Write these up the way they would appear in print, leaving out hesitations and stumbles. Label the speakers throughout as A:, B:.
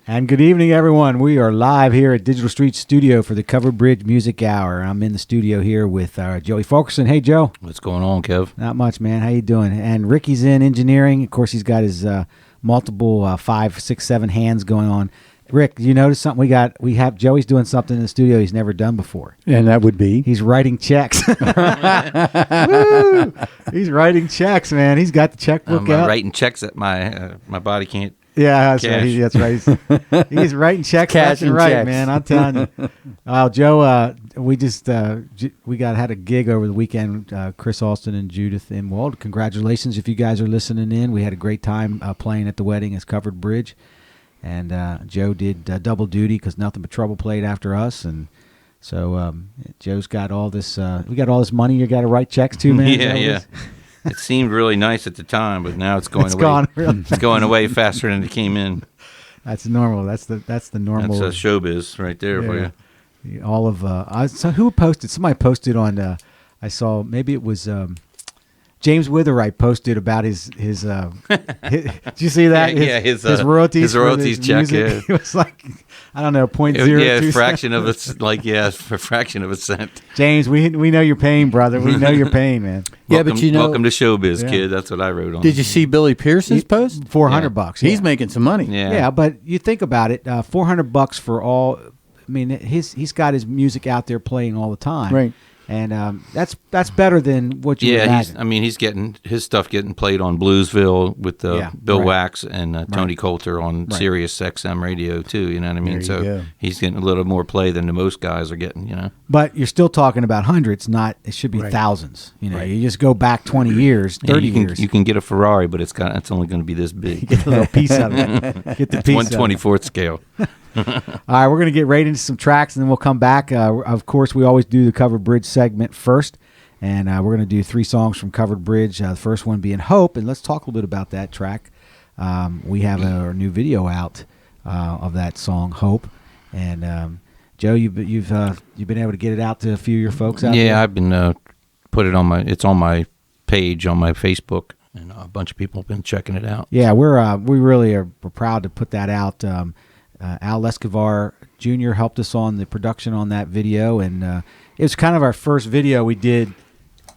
A: And good evening, everyone. We are live here at Digital Street Studio for the Covered Bridge Music Hour. I'm in the studio here with Joey Fulkerson. Hey, Joe.
B: What's going on, Kev?
A: Not much, man. How you doing? And Ricky's in engineering. Of course, he's got his multiple 5, 6, 7 hands going on. Rick, you notice something? We have Joey's doing something in the studio he's never done before.
C: And that would be?
A: He's writing checks. Woo! He's writing checks, man. He's got the checkbook out.
B: I'm writing checks that my body can't.
A: Yeah, that's right. He's writing checks left and right, checks. Man. I'm telling you. Joe, we just had a gig over the weekend. Chris Alston and Judith Imwald. Congratulations if you guys are listening in. We had a great time playing at the wedding as Covered Bridge, and Joe did double duty because Nothing But Trouble played after us, and so Joe's got all this. We got all this money you got to write checks to, man.
B: Yeah. It seemed really nice at the time, but now it's going away. It's going away faster than it came in.
A: That's normal. That's the normal.
B: That's showbiz right there for you.
A: All of so who posted? Somebody posted on. I saw maybe it was James Witherite posted about his did you see that? His royalties.
B: His royalties check.
A: Yeah. It was like I don't know, 0.02.
B: Yeah, fraction of it's like a fraction of a cent.
A: James, we know your pain, brother. We know your pain, man.
B: Welcome to showbiz, kid. That's what I wrote on.
C: Did you see Billy Pearson's post?
A: $400.
C: He's making some money.
A: Yeah, but you think about it, $400 for all. I mean, he's got his music out there playing all the time,
C: right?
A: And that's better than what you imagine.
B: He's getting his stuff getting played on Bluesville with Bill Wax and Tony Coulter on Sirius XM radio too. You know what I mean? So he's getting a little more play than the most guys are getting. You know.
A: But you're still talking about hundreds, not it should be thousands. You know, you just go back 20 years, 30 years.
B: You can get a Ferrari, but it's only going to be this big.
A: Get a little piece of it. Get the piece.
B: 1/24 scale.
A: All right, we're going to get right into some tracks, and then we'll come back. Of course, we always do the Covered Bridge segment first, and we're going to do 3 songs from Covered Bridge, the first one being Hope, and let's talk a little bit about that track. We have our new video out of that song, Hope, and Joe, you've been able to get it out to a few of your folks out there?
B: Yeah, I've been put it on my page on my Facebook, and a bunch of people have been checking it out.
A: Yeah, we really are proud to put that out. Al Escobar Jr. helped us on the production on that video, and it was kind of our first video we did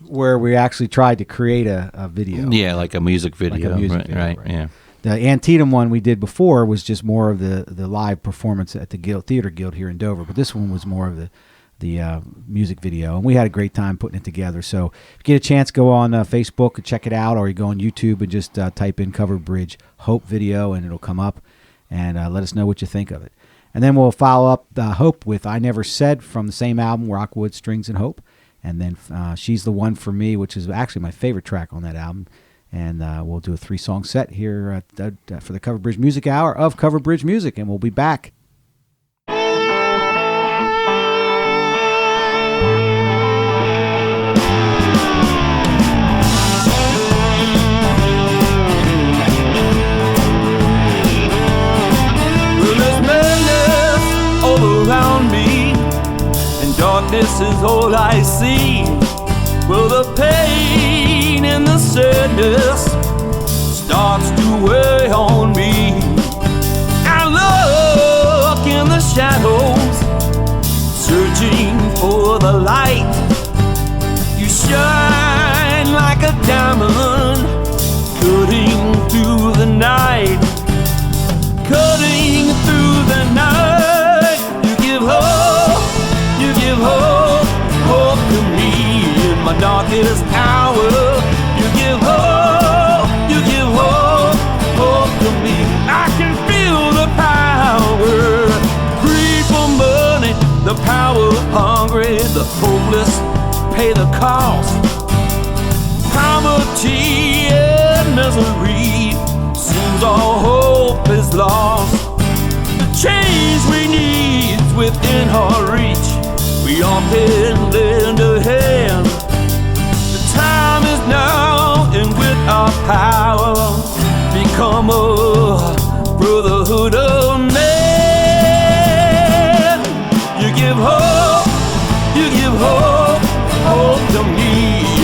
A: where we actually tried to create a video.
B: Yeah, like a music video. Right. Yeah.
A: The Antietam one we did before was just more of the live performance at the Theater Guild here in Dover, but this one was more of the music video, and we had a great time putting it together. So if you get a chance, go on Facebook and check it out, or you go on YouTube and just type in Covered Bridge Hope video, and it'll come up. And let us know what you think of it. And then we'll follow up Hope with I Never Said from the same album, Rockwood, Strings, and Hope. And then She's the One for Me, which is actually my favorite track on that album. And we'll do a 3-song set here for the Covered Bridge Music Hour of Covered Bridge Music. And we'll be back.
D: Around me, and darkness is all I see. Well, the pain and the sadness starts to weigh on me. I look in the shadows, searching for the light. You shine like a diamond, cutting through the night, cutting through the night. You give hope to me in my darkest hour. You give hope to me. I can feel the power, greed for money, the power hungry, the hopeless pay the cost. Poverty and misery, seems all hope is lost. The change we need within our reach, we all can lend a hand. The time is now, and with our power, become a brotherhood of man. You give hope to me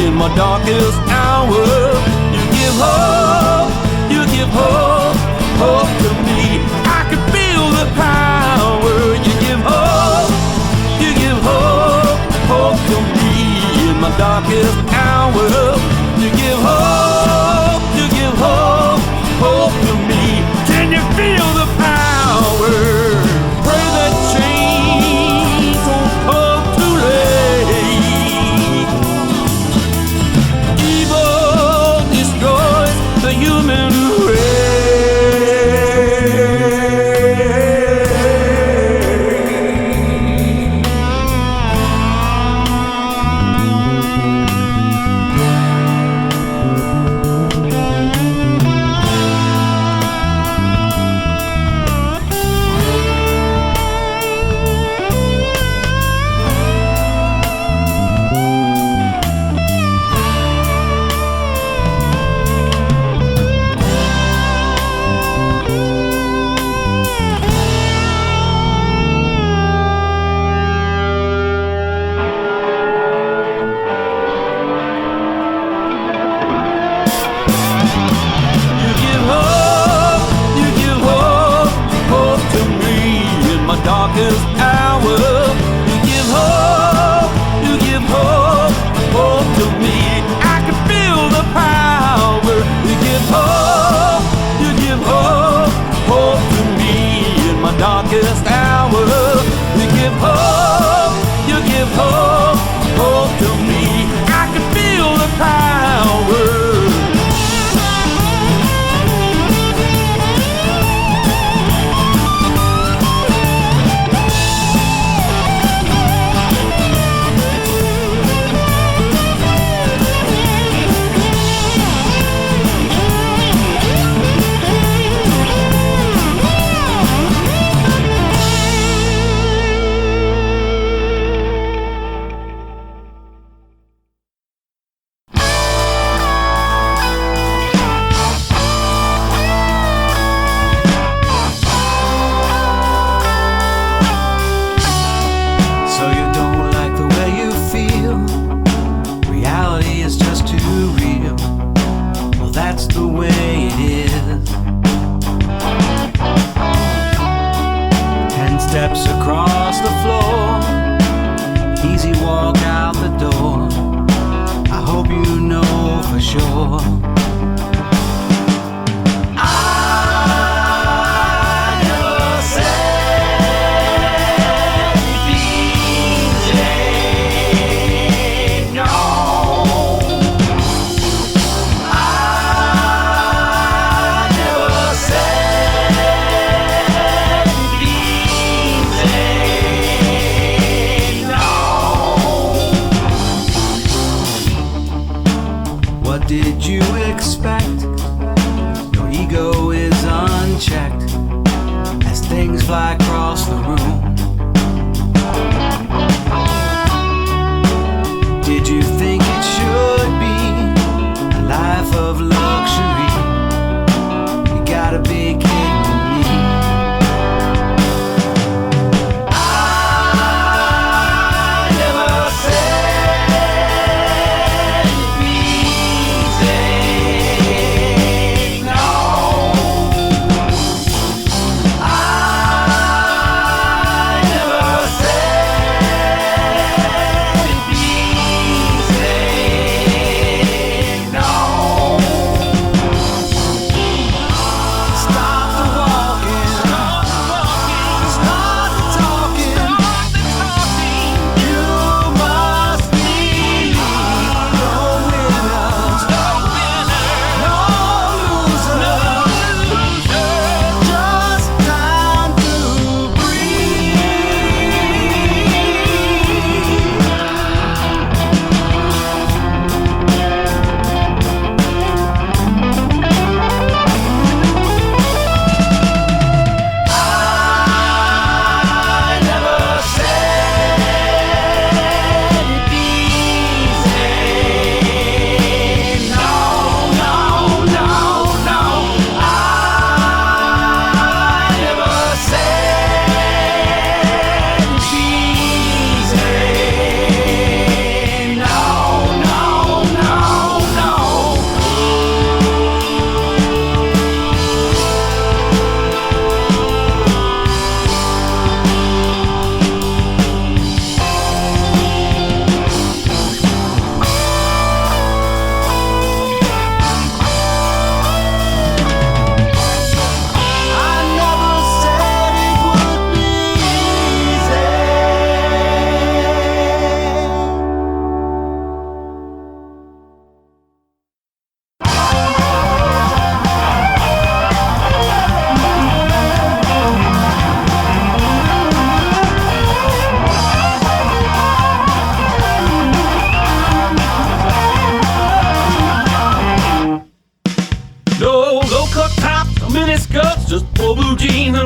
D: in my darkest hour. You give hope to me. I can feel the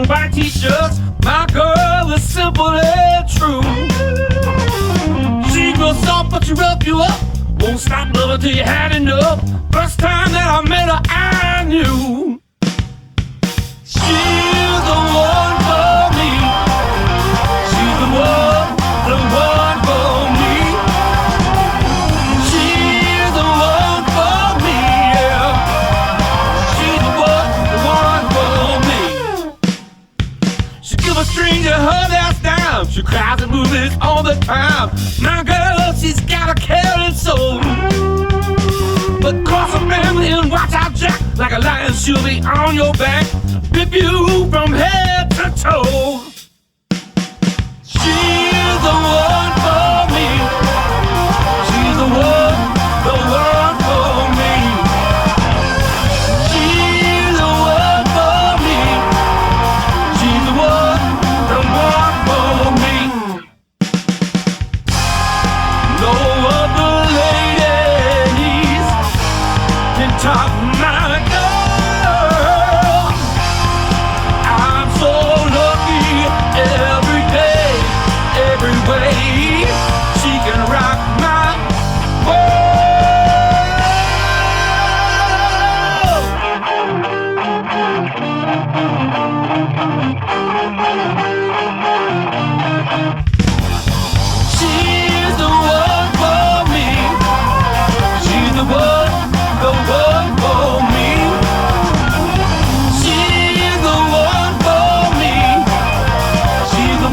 D: white t-shirts. My girl is simple and true. She real soft, but she rub you up. Won't stop loving till you had enough. First time that I met her, I knew she's the one for me. She's the one for me. She's the one for me, yeah. She's the one for me. She give a stranger her last dime. She cries at movies all the time. My girl, she's got a caring soul. But cross a family and watch out, Jack. Like a lion, she'll be on your back. Rip you from head to toe. She's the one for me. She's the one for me. She's the one for me. She's the one for me. No other ladies can top my girl. I'm so lucky every day, every way. She can rock my world. She's the one for me. She's the one for me. She's the one for me. She's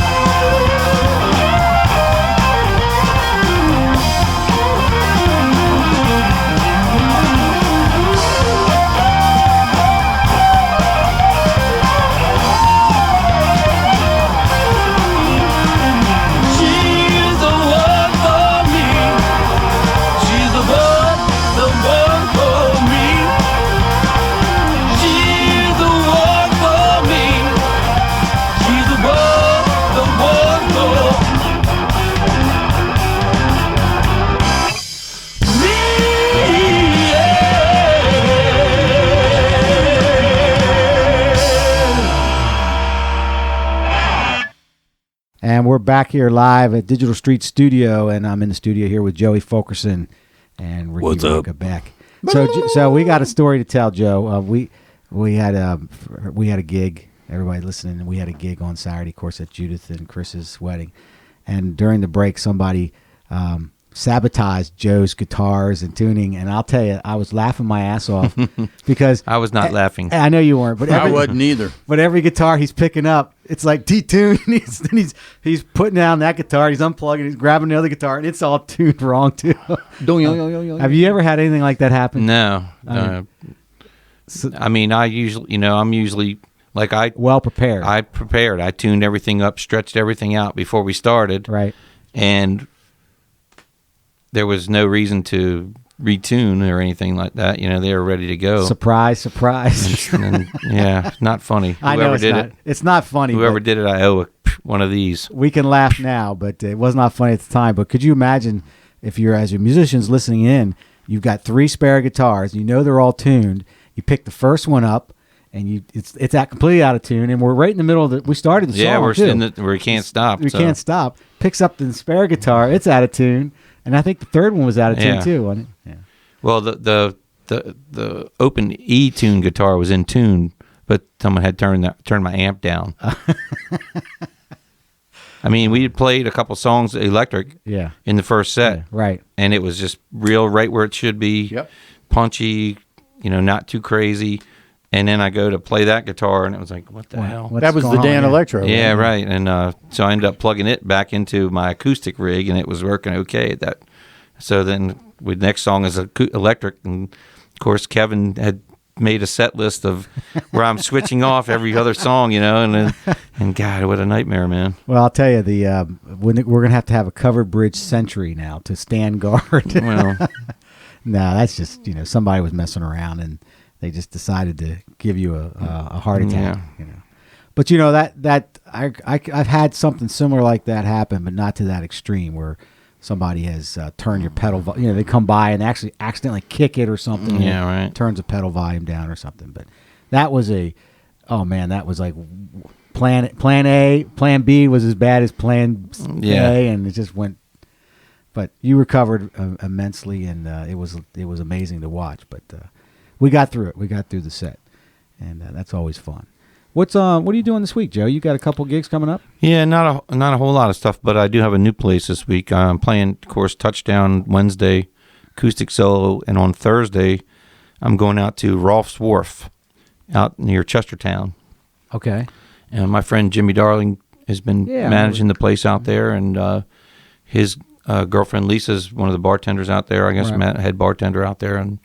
D: the one for me. She's the one for me. She's the one for me. She's the one for me. She's the one for me.
A: And we're back here live at Digital Street Studio, and I'm in the studio here with Joey Fulkerson and Ricky
B: What's up?
A: Roca back. So we got a story to tell, Joe. We had a gig. Everybody listening, we had a gig on Saturday, of course, at Judith and Chris's wedding. And during the break, somebody sabotaged Joe's guitars and tuning. And I'll tell you, I was laughing my ass off because
B: I was not laughing.
A: I know you weren't, but
C: I wasn't either.
A: But every guitar he's picking up, it's like detuned. He's putting down that guitar, he's unplugging, he's grabbing the other guitar, and it's all tuned wrong too. Have you ever had anything like that happen?
B: No. I mean, I'm usually like
A: well prepared.
B: I prepared. I tuned everything up, stretched everything out before we started.
A: Right.
B: And there was no reason to retune or anything like that. You know, they were ready to go.
A: Surprise, surprise.
B: And, yeah, not funny.
A: I know it's not funny.
B: Whoever did it, I owe one of these.
A: We can laugh now, but it was not funny at the time. But could you imagine if you're, as your musicians listening in, you've got 3 spare guitars, you know they're all tuned, you pick the first one up, and it's completely out of tune, and we're right in the middle of the. We started the song.
B: Yeah, we're
A: too.
B: we can't stop.
A: We can't stop. Picks up the spare guitar, it's out of tune, and I think the third one was out of tune too, wasn't it? Yeah.
B: Well, the open E tune guitar was in tune, but someone had turned my amp down. I mean, we had played a couple songs electric.
A: Yeah.
B: In the first set.
A: Yeah, right.
B: And it was just real right where it should be.
C: Yep.
B: Punchy, not too crazy. And then I go to play that guitar, and it was like, what the hell?
C: That was the Dan Electro.
B: Yeah, right. And so I ended up plugging it back into my acoustic rig, and it was working okay at that. So then the next song is electric, and of course Kevin had made a set list of where I'm switching off every other song, and God, what a nightmare, man.
A: Well, I'll tell you, we're going to have a covered bridge Century now to stand guard.
B: Well,
A: no, that's just somebody was messing around and they just decided to give you a heart attack.
B: Yeah.
A: But that I've had something similar like that happen, but not to that extreme where somebody has turned your pedal. They come by and actually accidentally kick it or something.
B: Yeah, right.
A: Turns the pedal volume down or something. But that was that was like plan A. Plan B was as bad as plan A, and it just went. But you recovered immensely, and it was amazing to watch. But we got through it. We got through the set, and that's always fun. What are you doing this week, Joe? You got a couple gigs coming up?
B: Yeah, not a whole lot of stuff, but I do have a new place this week. I'm playing, of course, Touchdown Wednesday, acoustic solo, and on Thursday, I'm going out to Rolf's Wharf, out near Chestertown.
A: Okay.
B: And my friend Jimmy Darling has been managing the place out there, and his girlfriend Lisa's one of the bartenders out there. I guess head bartender out there, and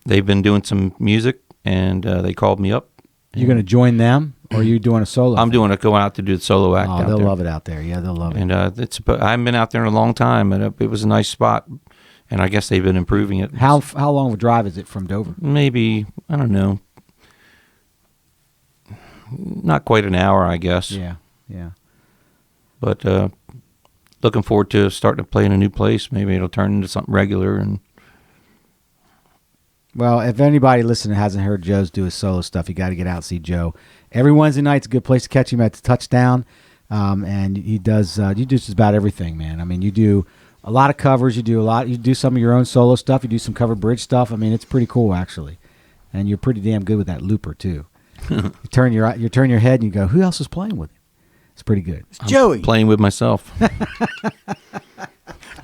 B: they've been doing some music, and they called me up.
A: You going to join them, or are you doing a solo?
B: I'm going out to do the solo act.
A: Oh, they'll love it out there. Yeah, they'll love it.
B: And I haven't been out there in a long time, and it was a nice spot. And I guess they've been improving it.
A: How long of a drive is it from Dover?
B: Maybe, I don't know, not quite an hour, I guess.
A: Yeah.
B: But looking forward to starting to play in a new place. Maybe it'll turn into something regular. And
A: well, if anybody listening hasn't heard Joe's do his solo stuff, you got to get out and see Joe. Every Wednesday night's a good place to catch him at the Touchdown, and he does. You do just about everything, man. I mean, you do a lot of covers. You do some of your own solo stuff. You do some cover bridge stuff. I mean, it's pretty cool actually, and you're pretty damn good with that looper too. You turn your head and you go, "Who else is playing with him?" It's pretty good.
C: It's Joey
B: playing with myself.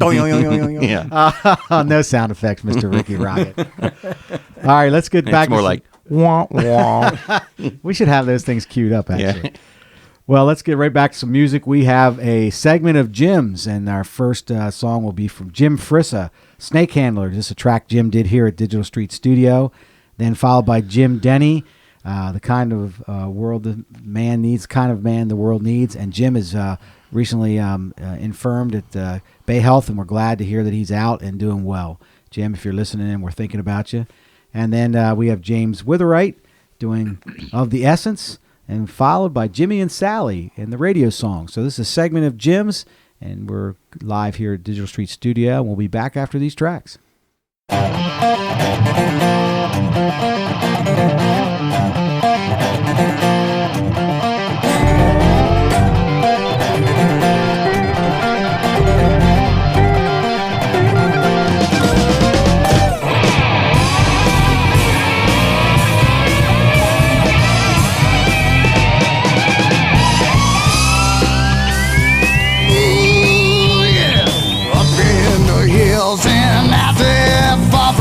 A: Yeah. No sound effects, Mr. Ricky Rocket. All right, let's get back.
B: It's more like wah wah.
A: We should have those things queued up, actually.
B: Yeah.
A: Well, let's get right back to some music. We have a segment of Jim's, and our first song will be from Jim Frissa, Snake Handler. This is a track Jim did here at Digital Street Studio. Then followed by Jim Denny, the kind of world the man needs, kind of man the world needs. And Jim is recently infirmed at Bay Health, and we're glad to hear that he's out and doing well. Jim, if you're listening in, we're thinking about you. And then we have James Witherite doing Of the Essence, and followed by Jimmy and Sally in the radio song. So this is a segment of Jim's, and we're live here at Digital Street Studio, and we'll be back after these tracks.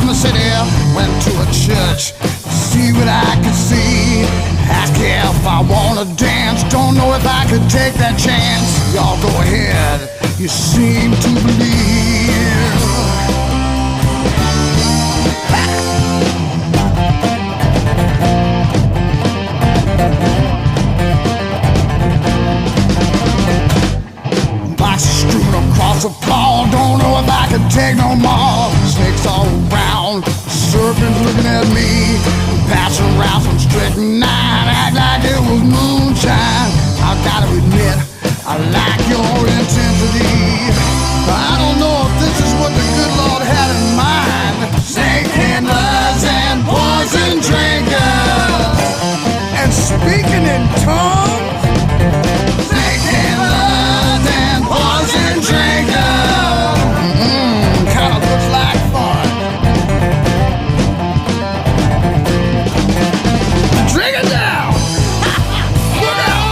E: City, went to a church to see what I could see. Asked if I wanna dance, don't know if I could take that chance. Y'all go ahead, you seem to believe. Boxes strewn across the floor, don't know if I could take no more. Snakes all around, serpents looking at me, passing around some strychnine, act like it was moonshine. I gotta admit, I like your intensity. I don't know if this is what the good Lord had in mind. Snake handlers and poison drinkers, and speaking in tongues. Snake handlers and poison drinkers. Kinda looks like fun. Drink it down! Look out!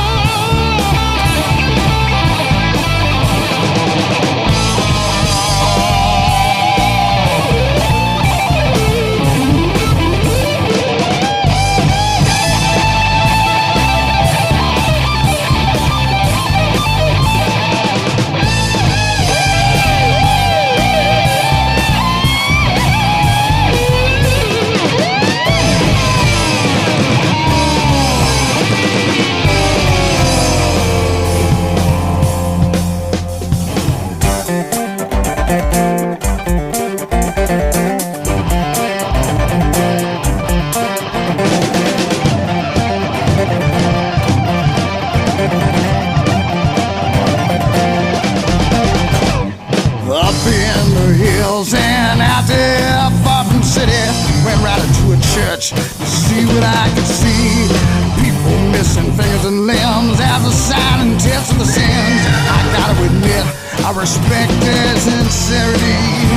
E: search to see what I could see. People missing fingers and limbs as a sign and test of the sins. I gotta admit, I respect their sincerity.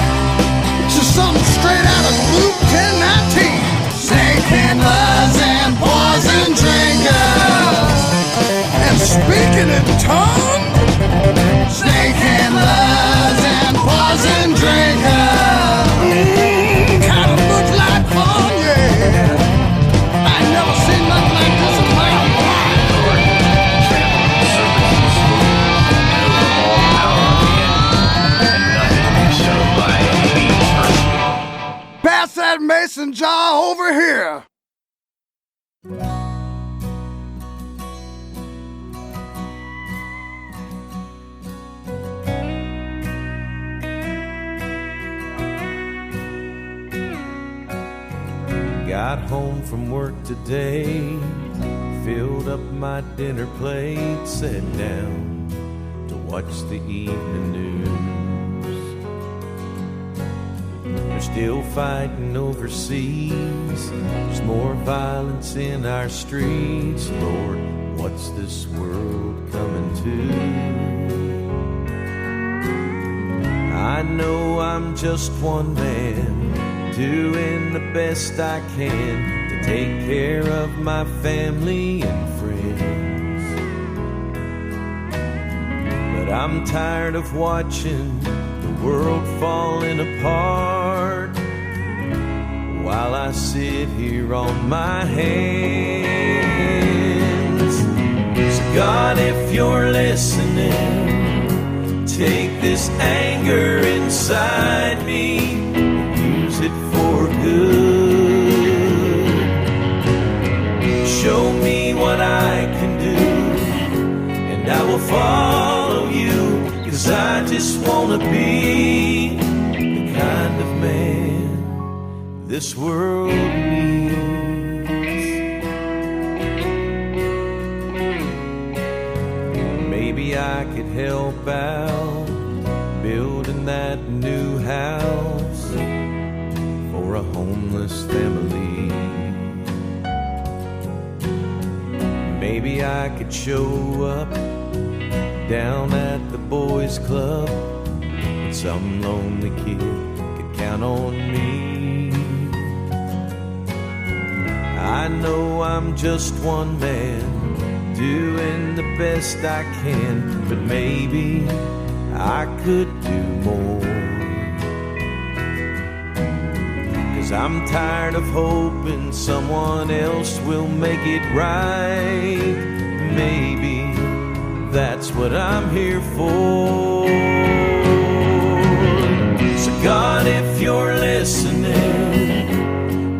E: Just something straight out of Luke 10:19. Snake handlers and poison drinkers. And speaking in tongues, snake handlers and poison drinkers. Kinda looks like fun, yeah. I ain't never seen nothing like this in my life. Pass that mason jar over here.
F: Got home from work today, filled up my dinner plate, sat down to watch the evening news. They're still fighting overseas, there's more violence in our streets. Lord, what's this world coming to? I know I'm just one man, doing the best I can to take care of my family and friends. But I'm tired of watching the world falling apart while I sit here on my hands. So God, if you're listening, take this anger inside me, it for good. Show me what I can do, and I will follow you, 'cause I just wanna be the kind of man this world needs. Maybe I could help out building that new house for a homeless family. Maybe I could show up down at the boys club, and some lonely kid could count on me. I know I'm just one man, doing the best I can, but maybe I could do more. I'm tired of hoping someone else will make it right. Maybe that's what I'm here for. So God, if you're listening,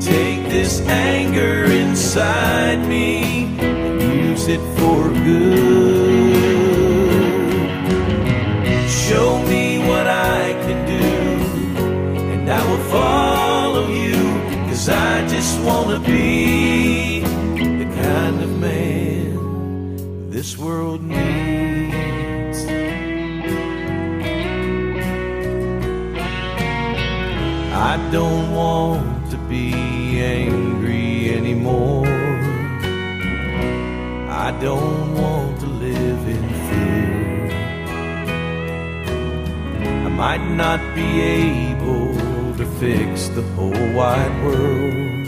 F: take this anger inside me and use it for good. Show me what I can do, and I will follow you, 'cause I just wanna be the kind of man this world needs. I don't want to be angry anymore. I don't want to live in fear. I might not be able to fix the whole wide world,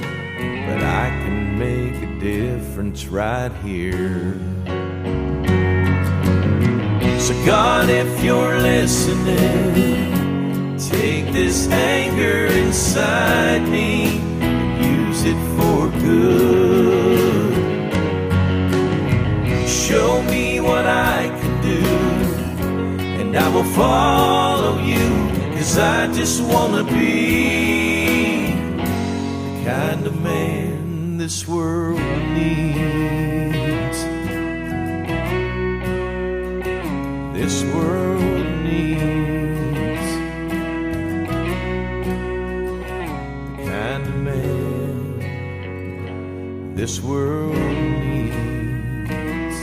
F: but I can make a difference right here. So God, if you're listening, take this anger inside me and use it for good. Show me what I can do, and I will follow you, 'cause I just wanna be the kind of man this world needs. This world needs the kind of man this world needs.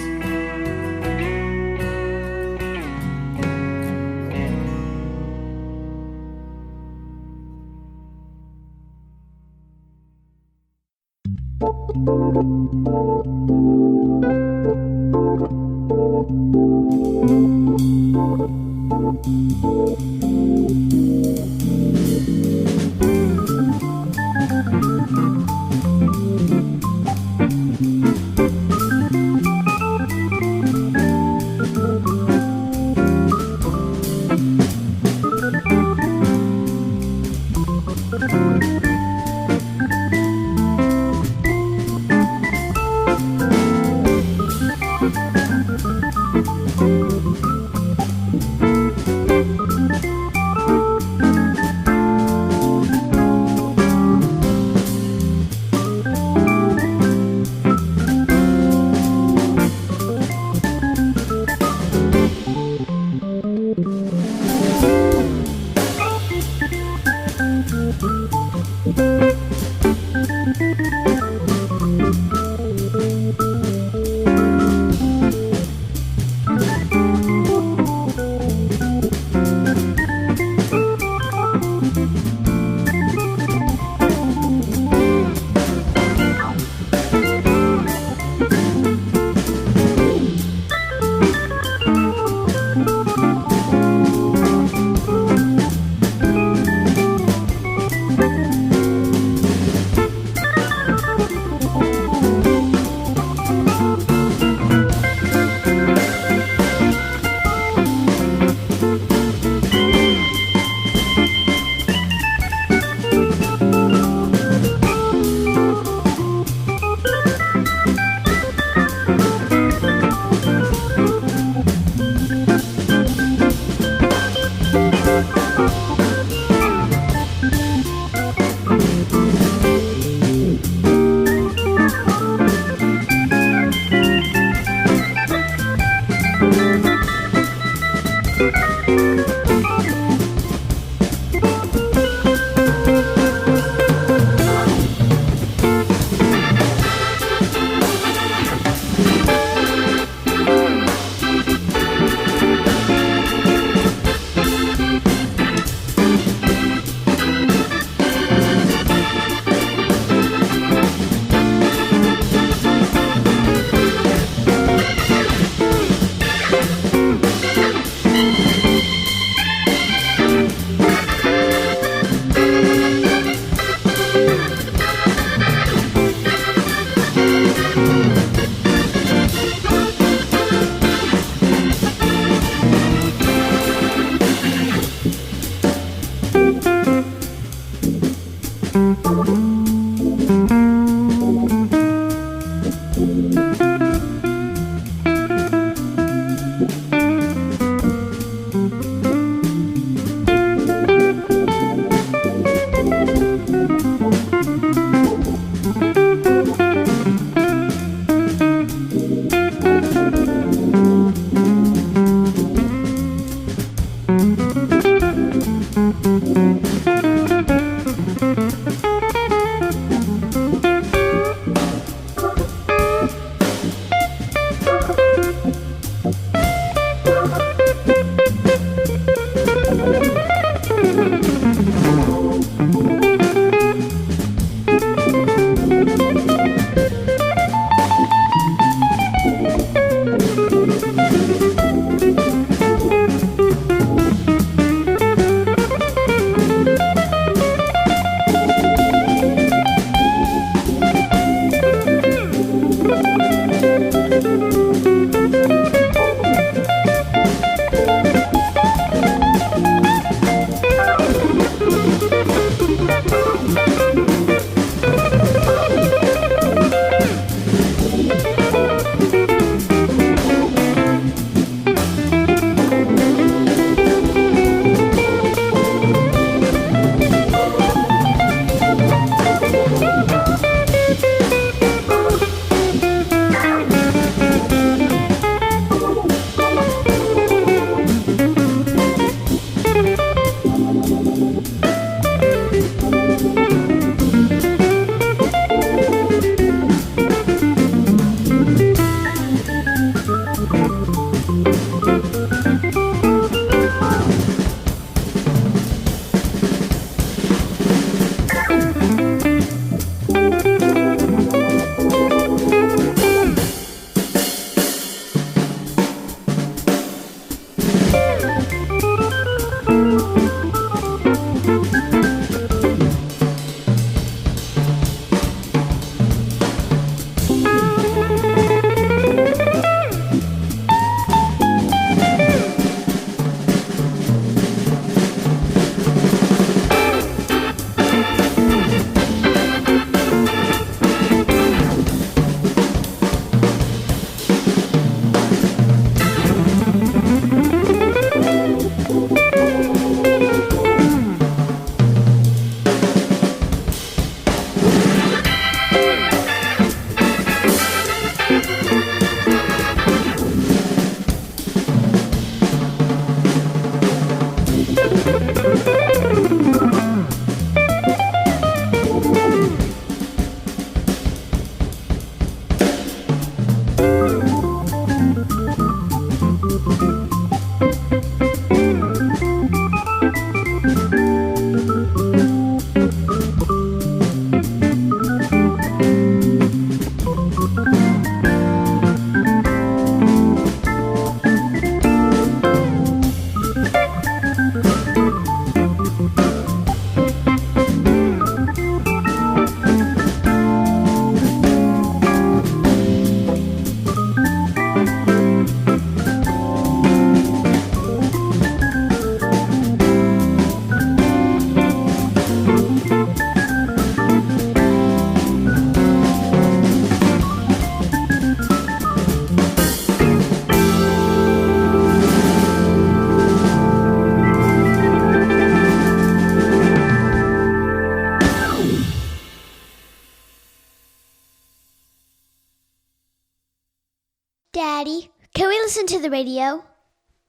G: Daddy, can we listen to the radio?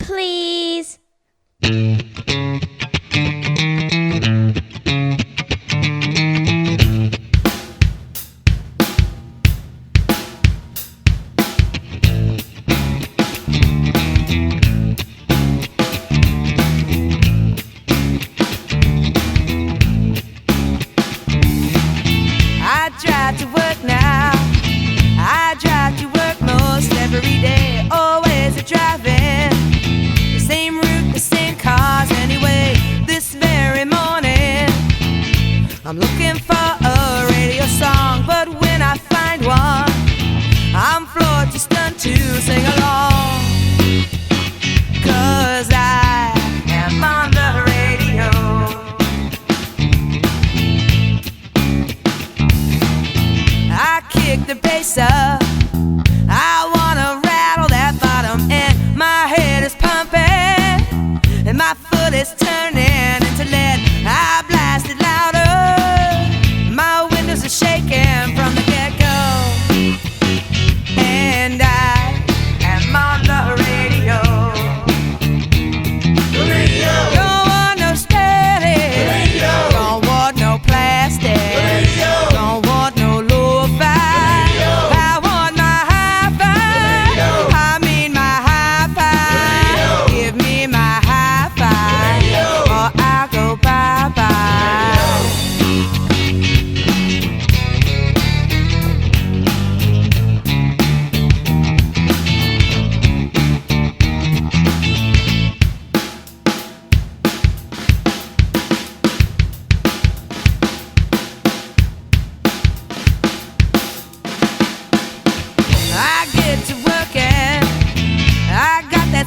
G: Please.
H: I drive to work now. I drive to work most every day. Always a driving. The same route, the same cars anyway. This very morning, I'm looking for a radio song. But when I find one, I'm floored to stunned to sing along. 'Cause I am on the radio. I kick the bass up. I wanna rattle that bottom, and my head is pumping, and my foot is turning into lead. I blast it louder. My windows are shaking from the get-go, and I am on the radio. The radio. Don't want no static. The radio. Don't want no plastic. The radio. Don't want no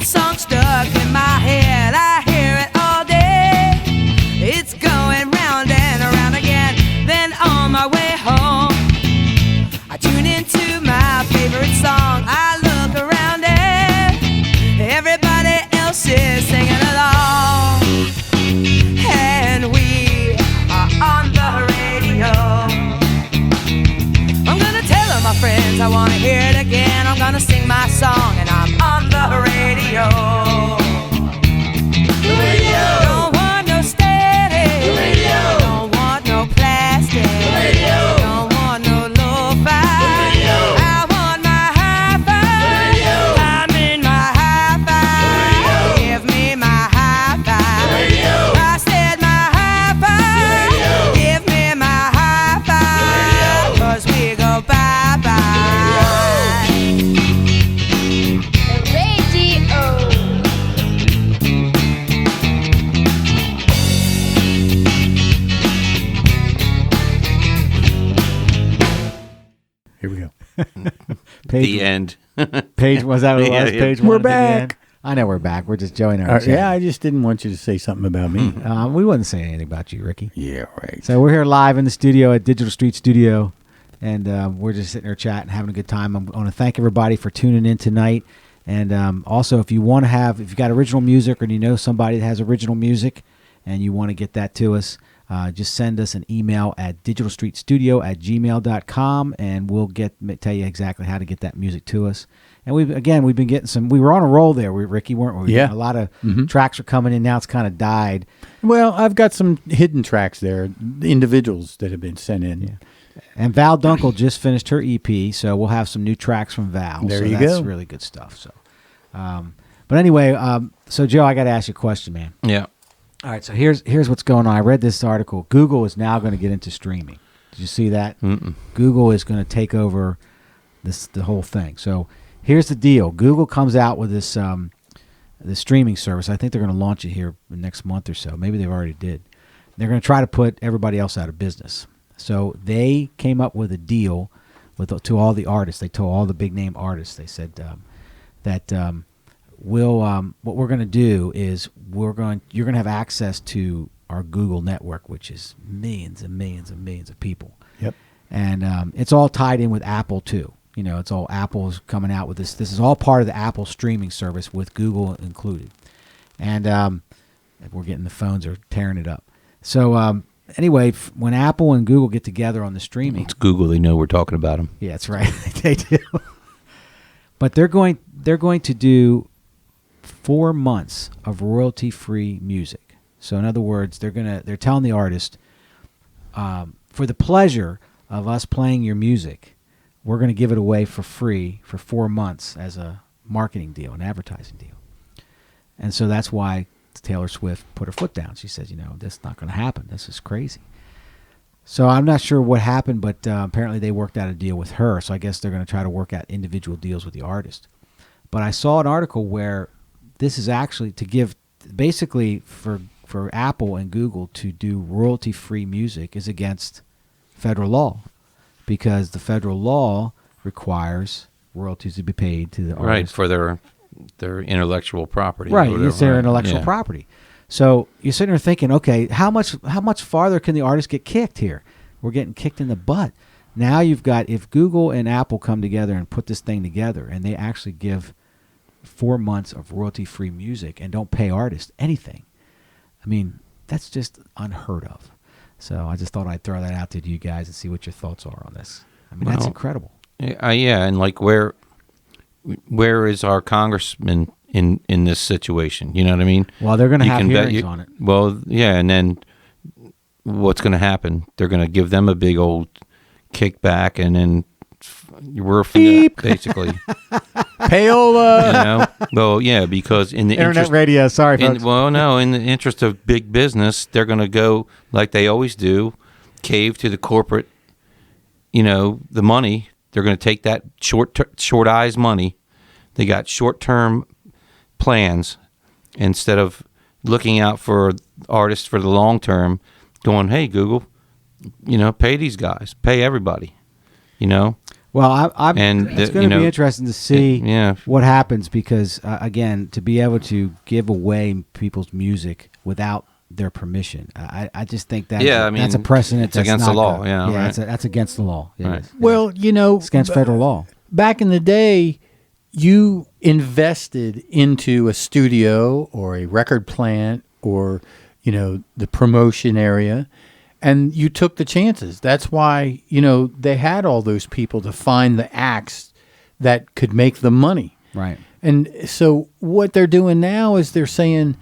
H: song stuck in my head. I hear it all day. It's going round and around again. Then on my way home, I tune into my favorite song. I look around and everybody else is singing along. And we are on the radio. I'm gonna tell all my friends I wanna hear it again. I'm gonna sing my song and I'm on the radio. The radio. Don't want no static. The radio. Don't want no plastic. The radio. Don't want no lo-fi. The radio. I want my hi-fi. The radio. I mean my hi-fi. The radio. Give me my hi-fi. The radio. I said my hi-fi. The radio. Give me my hi-fi. The radio. 'Cause we go bye-bye.
C: Here we go.
A: Page,
B: The end.
A: Page was that what it was?
B: Yeah.
A: Page
C: We're
A: one at the
C: back.
A: end? I know we're back. We're just joining our chat.
C: Yeah, I just didn't want you to say something about me.
A: We wasn't saying anything about you, Ricky.
C: Yeah, right.
A: So we're here live in the studio at Digital Street Studio, and we're just sitting there chatting, having a good time. I want to thank everybody for tuning in tonight. And also, if you want to have, if you got original music or you know somebody that has original music and you want to get that to us, just send us an email at digitalstreetstudio@gmail.com, and we'll tell you exactly how to get that music to us. And we've been getting some. We were on a roll there, Ricky, weren't we?
C: Yeah.
A: A lot of tracks are coming in now. It's kind of died.
C: Well, I've got some hidden tracks there, individuals that have been sent in.
A: Yeah. And Val Dunkel just finished her EP, so we'll have some new tracks from Val.
C: There
A: so
C: you
A: that's
C: go.
A: really good stuff. So, but anyway, so Joe, I got to ask you a question, man.
B: Yeah.
A: All right, so here's what's going on. I read this article. Google is now going to get into streaming. Did you see that?
B: Mm-mm.
A: Google is going to take over the whole thing. So here's the deal. Google comes out with this the streaming service. I think they're going to launch it here the next month or so. Maybe they've already did. They're going to try to put everybody else out of business. So they came up with a deal to all the artists. They told all the big name artists. They said that what we're going to do is you're going to have access to our Google network, which is millions and millions and millions of people.
C: Yep.
A: And it's all tied in with Apple too. You know, it's all Apple's coming out with this. This is all part of the Apple streaming service with Google included. And we're getting the phones are tearing it up. So anyway, when Apple and Google get together on the streaming,
B: It's Google. They know we're talking about them.
A: yeah, that's right. They do. But they're going to do 4 months of royalty-free music. So in other words, they're telling the artist, for the pleasure of us playing your music, we're going to give it away for free for 4 months as a marketing deal, an advertising deal. And so that's why Taylor Swift put her foot down. She says, this is not going to happen. This is crazy. So I'm not sure what happened, but apparently they worked out a deal with her. So I guess they're going to try to work out individual deals with the artist. But I saw an article where this is actually to give, basically for Apple and Google to do royalty-free music is against federal law, because the federal law requires royalties to be paid to the artist.
B: Right, for their intellectual property.
A: Right,
B: or
A: it's their
B: whatever.
A: intellectual
B: Yeah.
A: property. So you're sitting there thinking, okay, how much farther can the artist get kicked here? We're getting kicked in the butt. Now you've got, if Google and Apple come together and put this thing together and they actually give 4 months of royalty-free music and don't pay artists anything, I mean, that's just unheard of. So I just thought I'd throw that out to you guys and see what your thoughts are on this. I mean, that's
B: Well,
A: incredible.
B: Yeah, and like where is our congressman in this situation? You know what I mean?
A: Well, they're going to
B: You
A: have
B: can bet
A: hearings on it.
B: Well, yeah, and then what's going to happen? They're going to give them a big old kickback, and then we're
C: Beep.
B: basically.
C: Payola.
B: Well, yeah, because in the
A: Internet
B: interest,
A: radio, sorry, folks.
B: in the interest of big business, they're going to go like they always do, cave to the corporate. The money. They're going to take that short eyes money. They got short-term plans instead of looking out for artists for the long term. Going, hey Google, pay these guys, pay everybody.
A: Well,
B: And
A: it's going to be interesting to see
B: yeah.
A: what happens because, again, to be able to give away people's music without their permission, I just think that that's a precedent.
B: It's against the law.
A: Good.
B: Yeah, right.
A: That's against the law. It
B: Right.
A: is.
C: Well,
A: It's against federal law.
C: back in the day, you invested into a studio or a record plant or, the promotion area, and you took the chances. That's why, they had all those people to find the acts that could make the money.
A: Right.
C: And so what they're doing now is they're saying,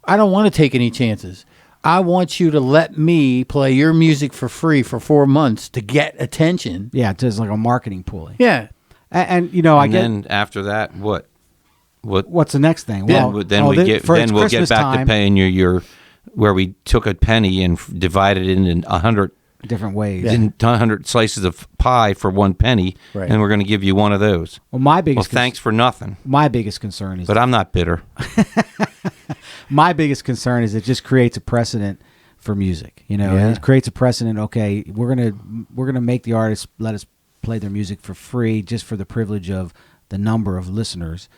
C: I don't want to take any chances. I want you to let me play your music for free for 4 months to get attention.
A: Yeah, it's just like a marketing pulley.
C: Yeah.
A: And
B: Then after that, what?
A: What's the next thing?
B: Then we'll get
A: Christmas
B: back
A: time,
B: to paying your where we took a penny and divided it into 100
A: different ways.
C: Yeah.
B: in 100 slices of pie for 1 penny,
C: Right.
B: and we're going to give you one of those.
A: Well, my
B: Well,
A: biggest
B: thanks for nothing.
A: my biggest concern is
B: But I'm not bitter.
A: my biggest concern is it just creates a precedent for music.
C: Yeah.
A: It creates a precedent. Okay, we're gonna make the artists let us play their music for free just for the privilege of the number of listeners.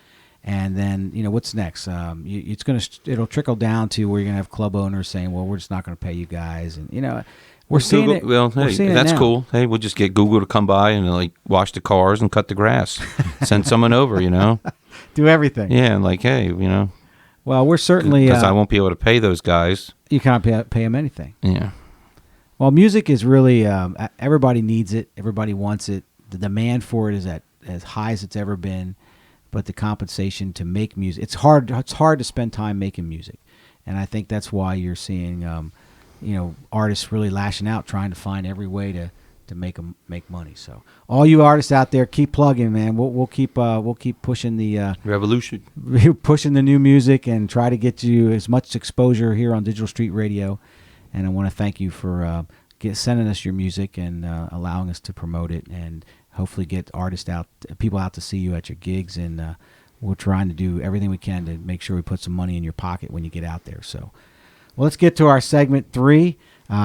A: And then what's next? It'll trickle down to where you're gonna have club owners saying, "Well, we're just not gonna pay you guys," and we're seeing
B: Google,
A: it.
B: well,
A: we're
B: hey,
A: seeing it
B: that's
A: now.
B: cool. Hey, we'll just get Google to come by and wash the cars and cut the grass. Send someone over,
A: Do everything.
B: Yeah, hey,
A: Well, we're certainly
B: because I won't be able to pay those guys.
A: you can't pay them anything.
B: Yeah.
A: Well, music is really everybody needs it. Everybody wants it. The demand for it is at as high as it's ever been, but the compensation to make music, it's hard. It's hard to spend time making music, and I think that's why you're seeing artists really lashing out, trying to find every way to make money. So all you artists out there, keep plugging, man. We'll keep pushing the
B: Revolution.
A: pushing the new music and try to get you as much exposure here on Digital Street Radio. And I want to thank you for sending us your music and allowing us to promote it, and hopefully get people out to see you at your gigs. And we're trying to do everything we can to make sure we put some money in your pocket when you get out there. So, well, let's get to our segment 3,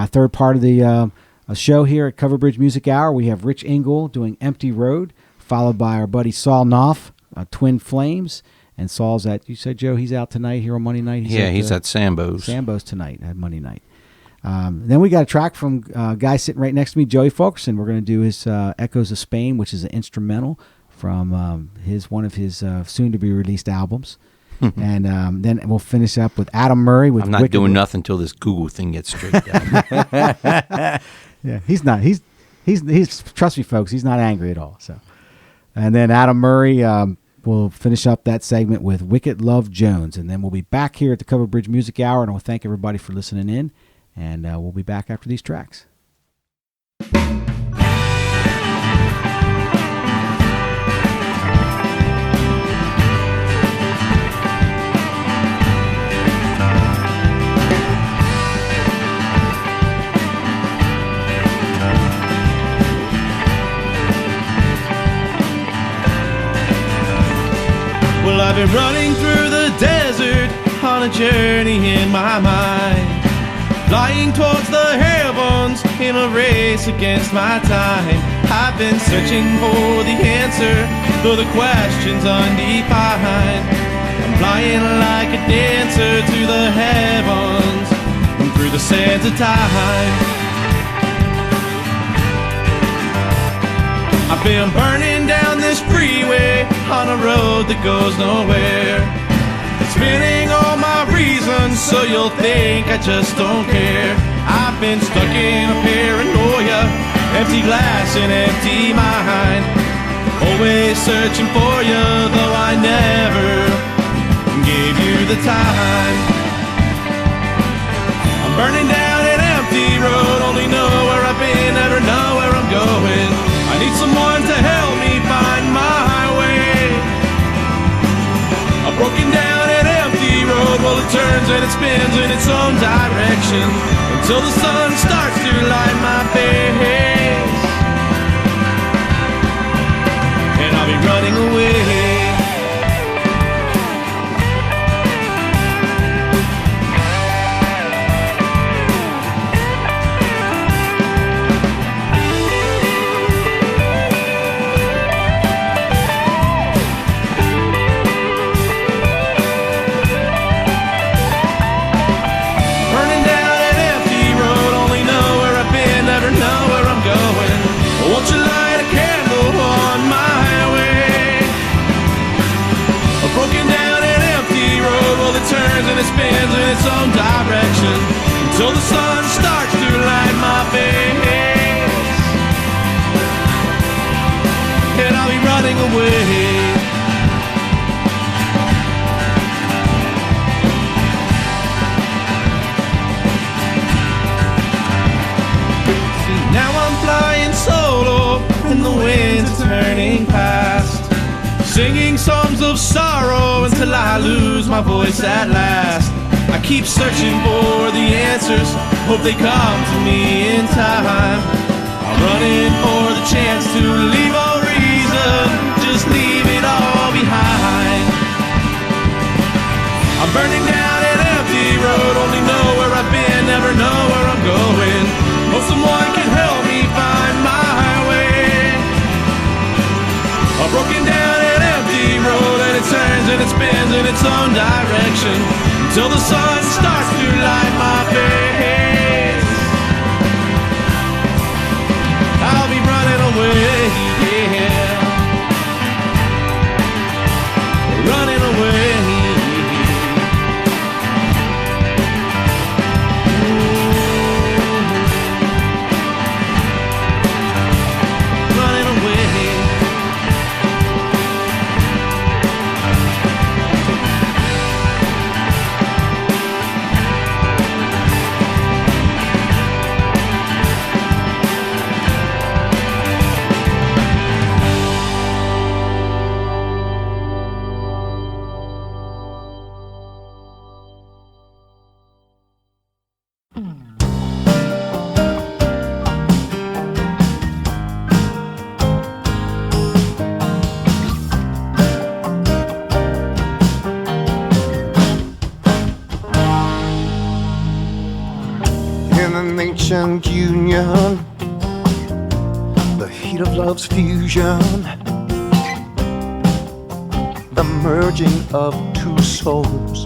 A: third part of the show here at Cover Bridge Music Hour. We have Rich Engel doing Empty Road, followed by our buddy Saul Knopf, Twin Flames. And Saul's you said, Joe, he's out tonight here on Monday night?
B: He's at Sambo's.
A: Sambo's tonight at Monday night. Then we got a track from a guy sitting right next to me, Joey Fulkerson. We're going to do his Echoes of Spain, which is an instrumental from one of his soon-to-be-released albums. And then we'll finish up with Adam Murray. With
B: I'm not
A: Wicked
B: doing
A: World.
B: nothing until this Google thing gets straightened out.
A: Yeah, he's not. He's trust me, folks. He's not angry at all. So And then Adam Murray will finish up that segment with Wicked Love Jones. And then we'll be back here at the Covered Bridge Music Hour, and I want to thank everybody for listening in. And we'll be back after these tracks.
F: Well, I've been running through the desert on a journey in my mind, flying towards the heavens in a race against my time. I've been searching for the answer, for the questions undefined. I'm flying like a dancer to the heavens and through the sands of time. I've been burning down this freeway on a road that goes nowhere, spinning all my reasons so you'll think I just don't care. I've been stuck in a paranoia, empty glass and empty mind, always searching for you, though I never gave you the time. I'm burning down an empty road, only know where I've been, never know where I'm going. I need someone to help me find my way. A broken down and empty road, well it turns and it spins in its own direction until the sun starts to light my face, and I'll be running away. Won't you light a candle on my way? A broken down and empty road, well it turns and it spins in its own direction until the sun starts to light my face, and I'll be running away. Now I'm flying solo and the winds are turning fast, singing songs of sorrow until I lose my voice at last. I keep searching for the answers, hope they come to me in time. I'm running for the chance to leave all reason, just leave it all behind. I'm burning down an empty road, only know where I've been, never know where I'm going. Hope someone can help me find my way. A broken down and empty road, and it turns and it spins in its own direction until the sun starts to light my face. I'll be running away, yeah. Running away.
I: Ancient union, the heat of love's fusion, the merging of two souls.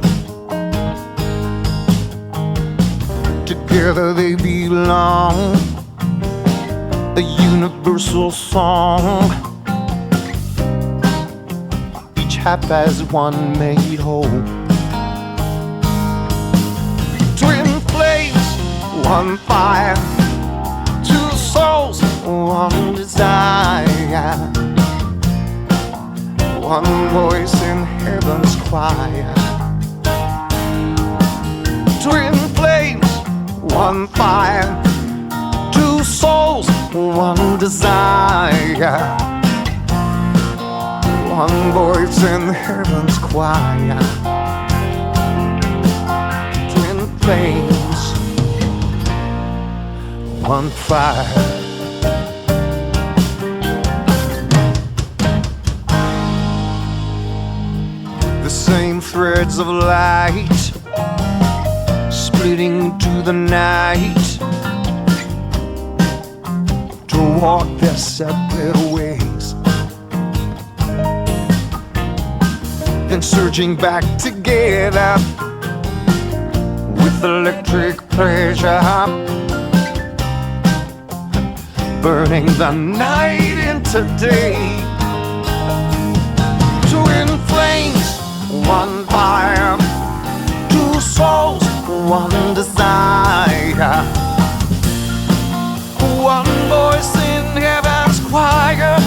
I: Together they belong, a universal song. Each half as one made whole. Twin flames, one fire, two souls, one desire. one voice in heaven's choir. Twin flames, one fire, two souls, one desire. One voice in heaven's choir. Twin flames, one fire. The same threads of light splitting to the night to walk their separate ways, then surging back together with electric pleasure, burning the night into day. Twin flames, one fire, two souls, one desire. One voice in heaven's choir.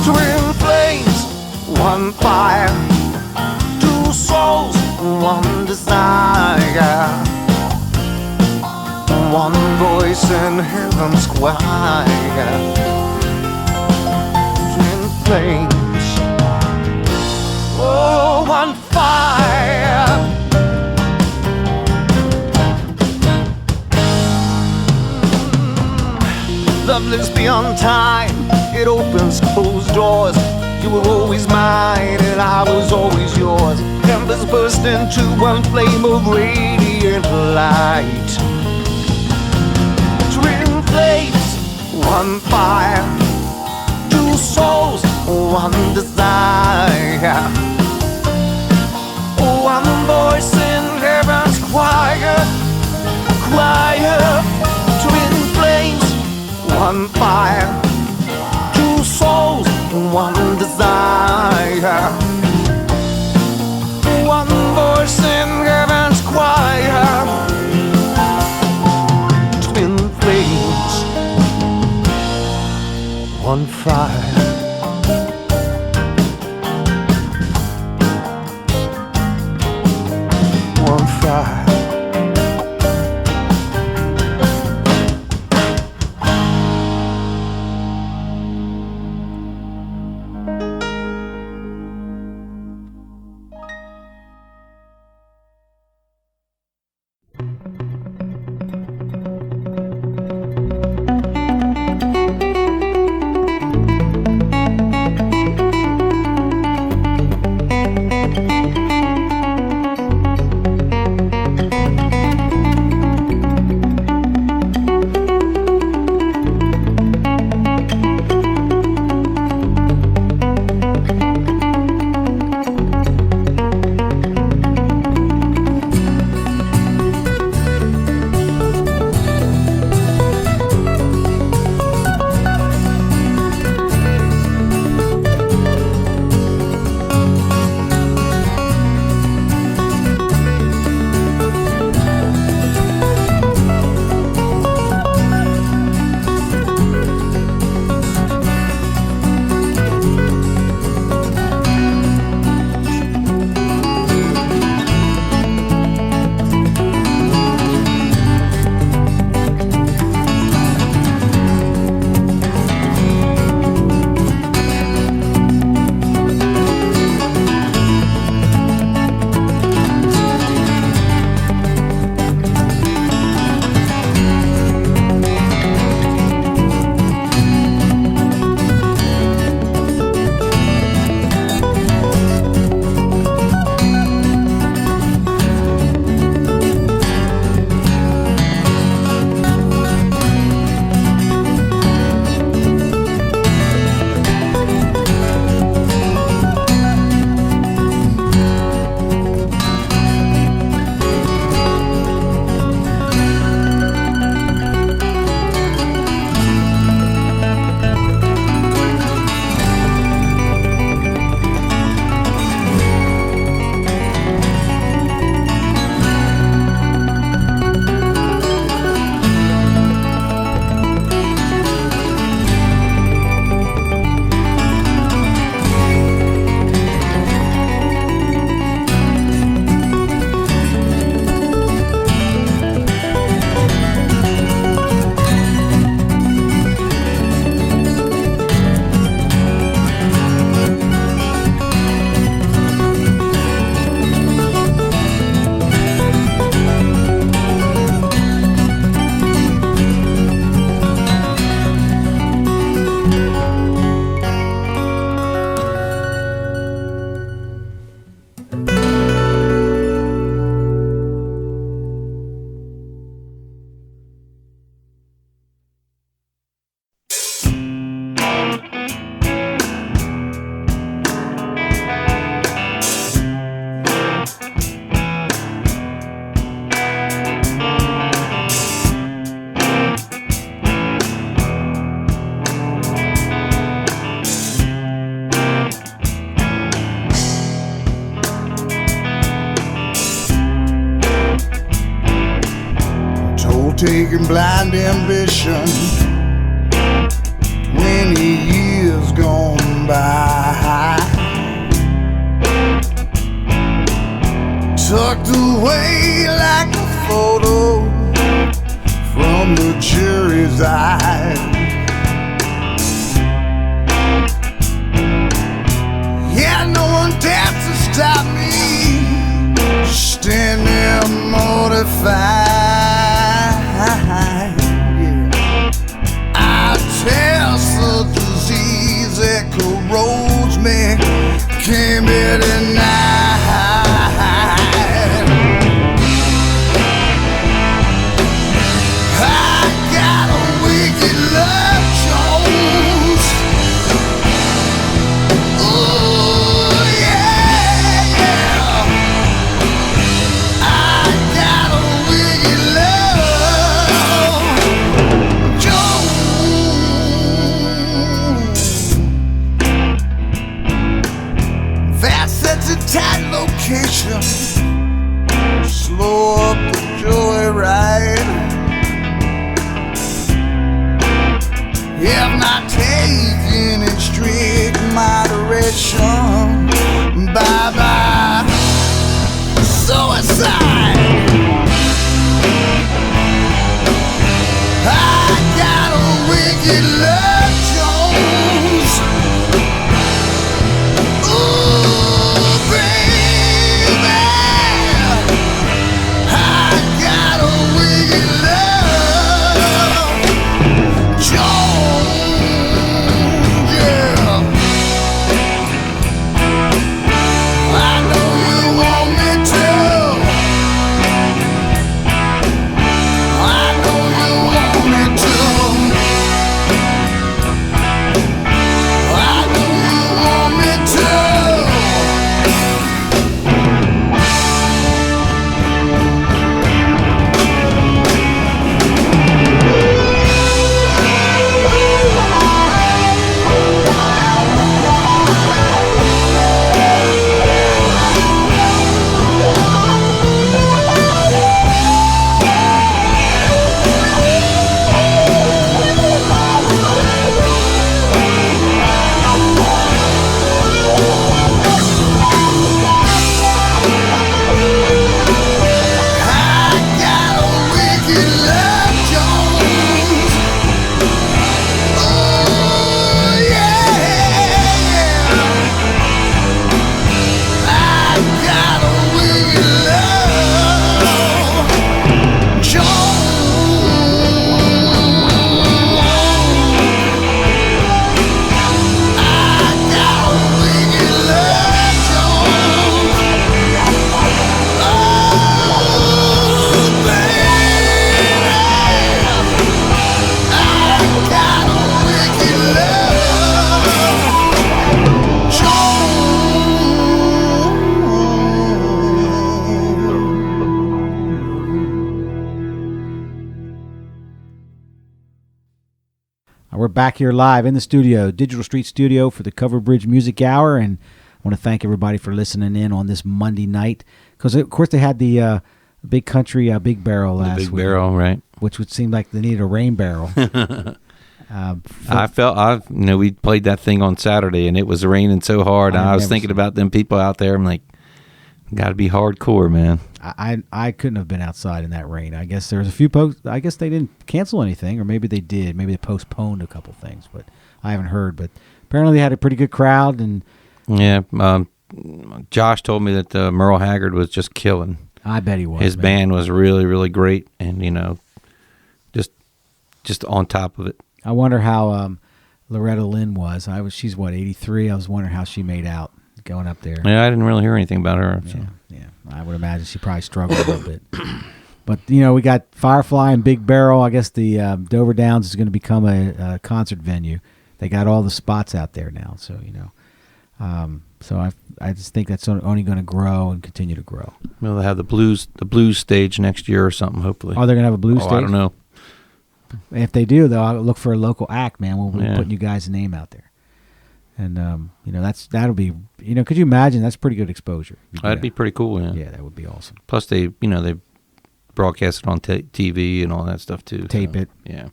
I: Twin flames, one fire, two souls, one desire. One voice in heaven's choir. Twin flames, oh, one fire. Love lives beyond time, it opens closed doors. You were always mine and I was always yours. Embers burst into one flame of radiant light. Twin flames, one fire, two souls, one desire. One voice in heaven's choir, choir. Twin flames, one fire, two souls, one desire. One voice in heaven's choir. Twin flames, one fire. One fire.
E: and blind ambition. 20 years gone by, tucked away like a photo from the jury's eye. Yeah, no one dared to stop me, stand there mortified. Yeah. I test the disease that corrodes me, can't be denied. I got a wicked love, Jones. Ooh, yeah, yeah. I got a wicked love, Jones. That's such a tight location. Slow up the joyride. If not taken in strict moderation, bye-bye suicide. I got a wicked love, Jones. Ooh, baby, I got a wicked love, Jones. Yeah, I know you want me to. I know you want me to. I know you want me to. I got a wicked love, Jones. Oh, yeah, yeah. I got a wicked love, Jones. I got a wicked love, Jones. Oh, baby, I got a wicked love,
A: We're back here live in the studio, Digital Street Studio, for the Cover Bridge Music Hour, and I want to thank everybody for listening in on this Monday night. Because of course they had the Big Country Big Barrel last
B: Big
A: week,
B: barrel, right?
A: which would seem like they needed a rain barrel.
B: We played that thing on Saturday and it was raining so hard.
A: I've
B: I was
A: never
B: thinking
A: seen
B: about them people out there. I'm like, got to be hardcore, man.
A: I couldn't have been outside in that rain. I guess there was a few posts. I guess they didn't cancel anything, or maybe they did. Maybe they postponed a couple things, but I haven't heard. But apparently they had a pretty good crowd. And
B: Yeah, Josh told me that Merle Haggard was just killing.
A: I bet he was.
B: His band was really, really great, and just on top of it.
A: I wonder how Loretta Lynn was. She's what, 83? I was wondering how she made out going up there.
B: Yeah, I didn't really hear anything about her. So.
A: Yeah. I would imagine she probably struggled a little bit. But, we got Firefly and Big Barrel. I guess the Dover Downs is going to become a concert venue. They got all the spots out there now. So, so I just think that's only going to grow and continue to grow.
B: Well, they have the blues stage next year or something, hopefully.
A: Oh, they're going to have a blues stage?
B: I don't know.
A: If they do, though, I'll look for a local act, man. We'll be putting you guys' name out there. And, that'll be, could you imagine? That's pretty good exposure.
B: That'd be pretty cool, yeah.
A: Yeah, that would be awesome.
B: Plus, they broadcast it on TV and all that stuff too.
A: Tape it.
B: Yeah.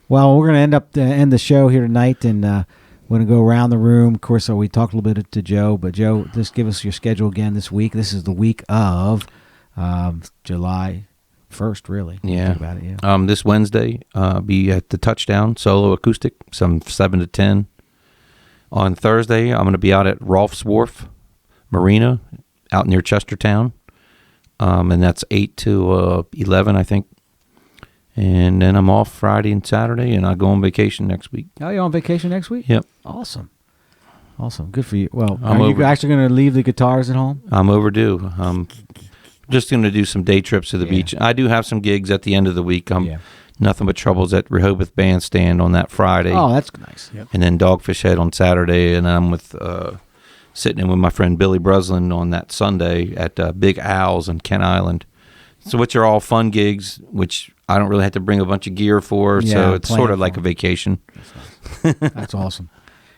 A: Well, we're going to end the show here tonight, and we're going to go around the room. Of course, we talked a little bit to Joe, but Joe, just give us your schedule again this week. This is the week of July 1st, really.
B: Yeah.
A: Think about it, yeah.
B: This Wednesday, be at the Touchdown Solo Acoustic, some 7 to 10. On Thursday, I'm going to be out at Rolf's Wharf Marina, out near Chestertown, and that's 8 to 11, I think. And then I'm off Friday and Saturday, and I go on vacation next week.
A: Oh, you're on vacation next week?
B: Yep.
A: Awesome. Good for you. Well,
B: I'm
A: are you actually going to leave the guitars at home?
B: I'm overdue. I'm just going to do some day trips to the beach. I do have some gigs at the end of the week. Nothing but troubles at Rehoboth Bandstand on that Friday.
A: Oh, that's nice.
C: Yep.
B: And then Dogfish Head on Saturday, and I'm with sitting in with my friend Billy Breslin on that Sunday at Big Owls in Kent Island. So, which are all fun gigs, which I don't really have to bring a bunch of gear for, so it's sort of like a vacation.
A: That's awesome.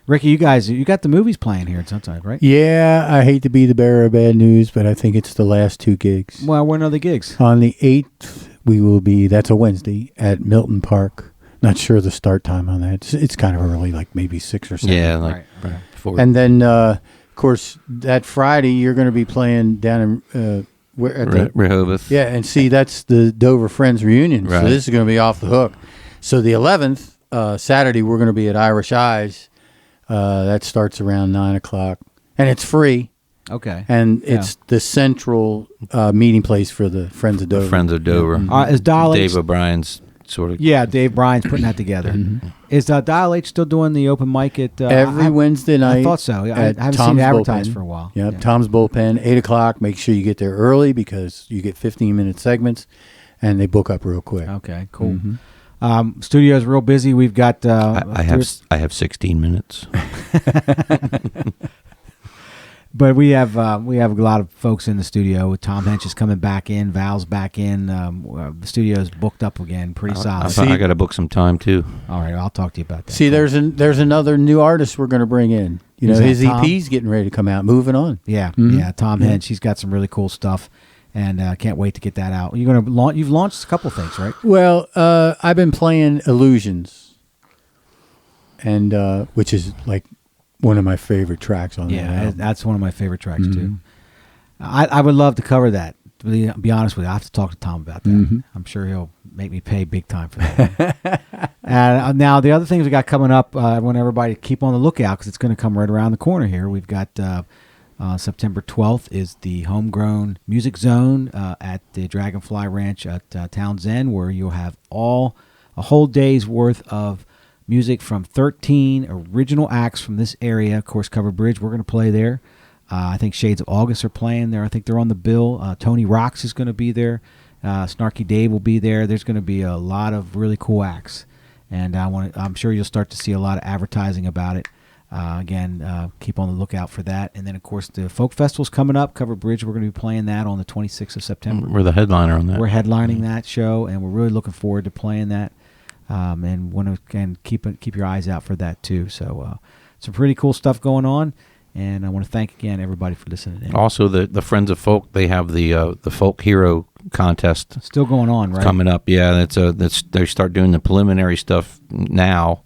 A: Ricky, you got the movies playing here at Sunside, right?
C: Yeah, I hate to be the bearer of bad news, but I think it's the last 2 gigs.
A: Well, when are the gigs?
C: On the 8th, we will be, that's a Wednesday, at Milton Park. Not sure the start time on that. It's kind of early, like maybe 6 or 7.
B: Yeah, like before.
C: And then, of course, that Friday, you're going to be playing down in...
B: Rehoboth.
C: Yeah, and see, that's the Dover Friends reunion.
B: Right.
C: So this is going to be off the hook. So the 11th, Saturday, we're going to be at Irish Eyes. That starts around 9 o'clock. And it's free.
A: Okay.
C: And it's the central meeting place for the Friends of Dover.
B: The Friends of Dover.
A: Is Dial H...
B: Dave O'Brien's sort of...
A: Yeah, Dave Bryan's putting that together. Is Dial H still doing the open mic at...
C: Every Wednesday night.
A: I thought so. I haven't
C: Tom's
A: seen it advertised
C: Bullpen.
A: for a while.
C: Yep, Tom's Bullpen, 8 o'clock. Make sure you get there early because you get 15-minute segments, and they book up real quick.
A: Okay, cool. Studio's real busy. We've got...
B: I have 16 minutes.
A: But we have a lot of folks in the studio. Tom Hench is coming back in. Val's back in. The studio's booked up again, pretty solid.
B: I got to book some time too.
A: All right, I'll talk to you about that.
C: See, there's another new artist we're going to bring in. You know, his
A: Tom?
C: EP's getting ready to come out. Moving on.
A: Yeah, yeah. Tom Hench, he's got some really cool stuff, and can't wait to get that out. You've launched a couple things, right?
C: Well, I've been playing Illusions, and which is like one of my favorite tracks on that album.
A: That's one of my favorite tracks too. I would love to cover that. To be honest with you, I have to talk to Tom about that. I'm sure he'll make me pay big time for that. And now the other things we got coming up, I want everybody to keep on the lookout because it's going to come right around the corner here. We've got September 12th is the Homegrown Music Zone at the Dragonfly Ranch at Townsend, where you'll have a whole day's worth of music from 13 original acts from this area. Of course, Covered Bridge, we're going to play there. I think Shades of August are playing there. I think they're on the bill. Tony Rocks is going to be there. Snarky Dave will be there. There's going to be a lot of really cool acts. And I'm sure you'll start to see a lot of advertising about it. Again, keep on the lookout for that. And then, of course, the Folk Festival's coming up. Covered Bridge, we're going to be playing that on the 26th of September.
B: We're the headliner on that.
A: We're headlining that show, and we're really looking forward to playing that. And want to again keep your eyes out for that too. So some pretty cool stuff going on, and I want to thank again everybody for listening in.
B: Also, the Friends of Folk, they have the Folk Hero contest
A: still going on, right?
B: Coming up, yeah. They start doing the preliminary stuff now,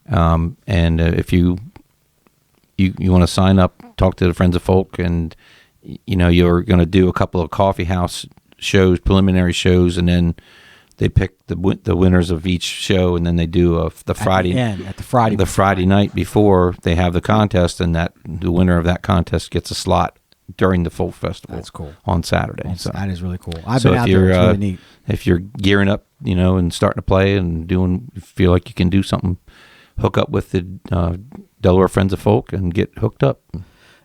B: and if you want to sign up, talk to the Friends of Folk, and you're going to do a couple of coffee house shows, preliminary shows, and then they pick the winners of each show, and then they do the Friday night before they have the contest, and the winner of that contest gets a slot during the Folk Festival.
A: That's cool.
B: On Saturday. So
A: that is really cool. I've been out there. It's really neat.
B: If you're gearing up, and starting to play and feel like you can do something, hook up with the Delaware Friends of Folk and get hooked up.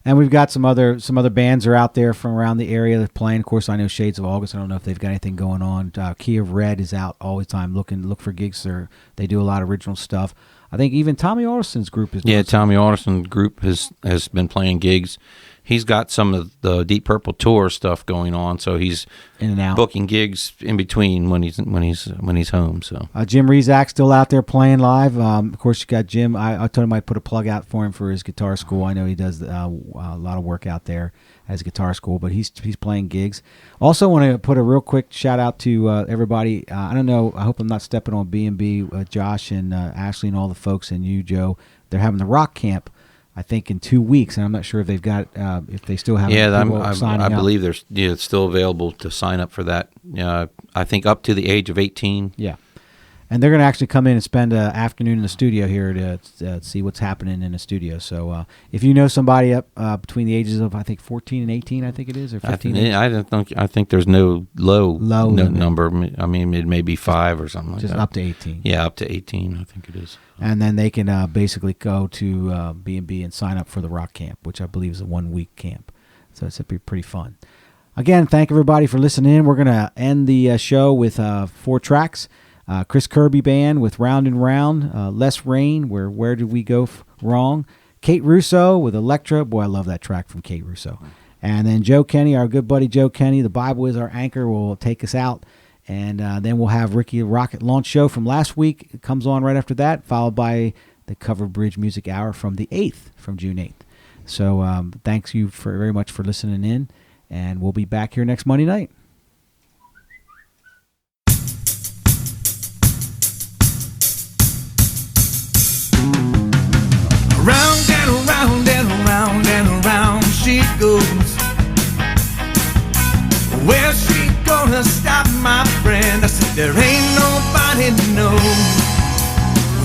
A: And we've got some other bands are out there from around the area that are playing. Of course, I know Shades of August. I don't know if they've got anything going on. Key of Red is out all the time. Look for gigs. They do a lot of original stuff. I think even Tommy Alderson's group is doing
B: Tommy Alderson's group has been playing gigs. he's got some of the Deep Purple tour stuff going on, so he's
A: In and out.
B: booking gigs in between when he's home. So
A: Jim Rezak's still out there playing live. Of course, you got Jim. I told him I'd put a plug out for him for his guitar school. I know he does a lot of work out there as a guitar school, but he's playing gigs. Also, want to put a real quick shout out to everybody. I don't know. I hope I'm not stepping on B&B. Josh and Ashley and all the folks, and you, Joe. They're having the rock camp, I think, in 2 weeks, and I'm not sure if they've got if they still have.
B: I believe there's it's still available to sign up for that. I think up to the age of 18.
A: Yeah, and they're going to actually come in and spend an afternoon in the studio here to see what's happening in the studio. So if you know somebody up between the ages of, I think, 14 and 18, I think it is, or 15.
B: I think there's no low number. I mean, it may be 5 or something like
A: just
B: that.
A: up to 18.
B: Yeah, up to 18, I think it is.
A: And then they can basically go to B&B and sign up for the rock camp, which I believe is a 1-week camp. So it's pretty fun. Again, thank everybody for listening in. We're going to end the show with 4 tracks. Chris Kirby Band with Round and Round. Les Rain, Where Did We Go Wrong? Kate Russo with Electra. Boy, I love that track from Kate Russo. And then Joe Kenny, our good buddy Joe Kenny, The Bible is Our Anchor, will take us out. And then we'll have Ricky Rocket Launch Show from last week. It comes on right after that, followed by the Cover Bridge Music Hour from the 8th, from June 8th. So thanks you very much for listening in, and we'll be back here next Monday night.
F: Round and around and around and around she goes. Where's she gonna stop, my friend? I said there ain't nobody knows.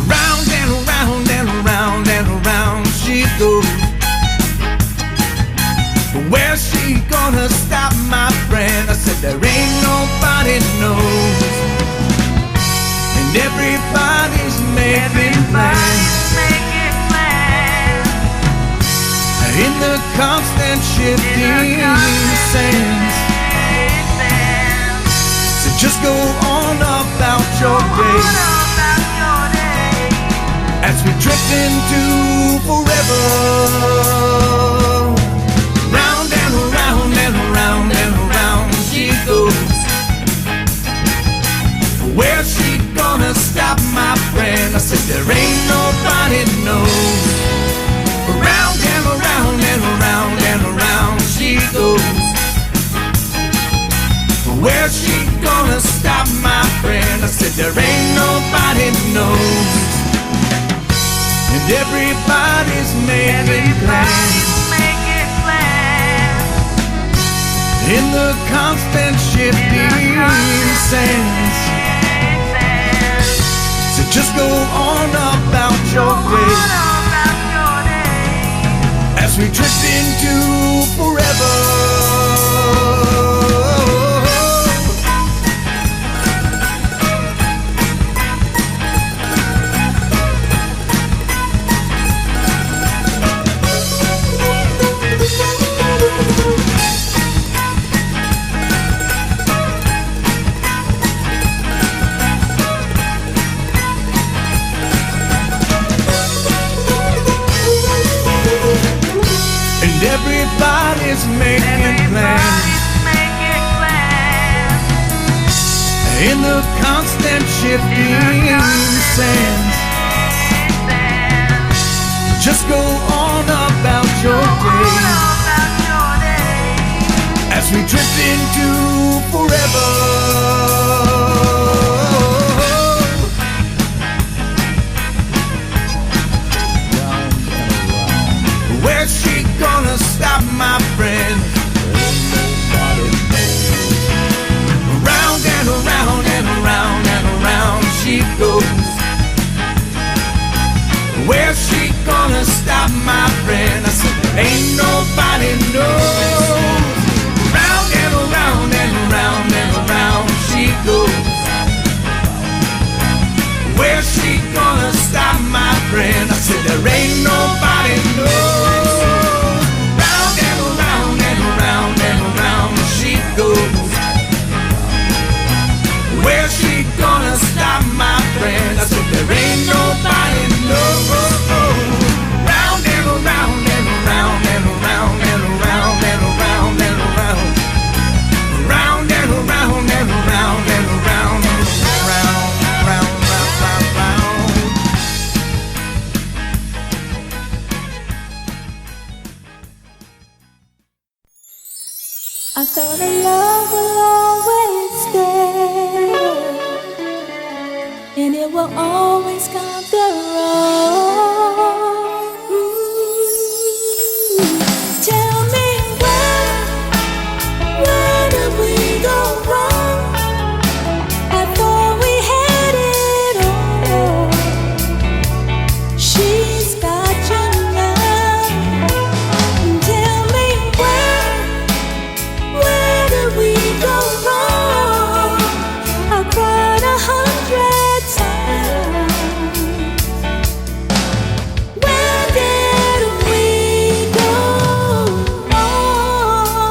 F: Round and around and around and around she goes. Where's she gonna stop, my friend? I said there ain't nobody knows. And everybody's making plans in the constant shifting sands. So just go on about your day as we drift into forever. Round and around and around and around she goes. Where's she gonna stop, my friend? I said there ain't nobody knows. Around and around and around and around she goes. Where's she gonna stop, my friend? I said there ain't nobody knows. And everybody's making plans in the constant shifting sands. So just go on about your way as we drift into forever. Everybody's making plans in the constant shifting sands. Just go on about your day as we drift into forever. Where's she gonna stop, my friend? Round and around and around and around she goes. Where's she gonna stop, my friend? I said there ain't nobody knows. Round and around and around and around she goes. Where's she gonna stop, my friend? I said there ain't nobody knows. Round and around and around and around she goes. Where's she gonna stop, my friend? I said there ain't nobody knows. Round and around and around and around and around
H: I thought our love will always stay, and it will always come the road. Tell me where did we go wrong? I thought we had it all. She's got you now. Tell me where did we go wrong? I cried 100 times. Where did we go wrong?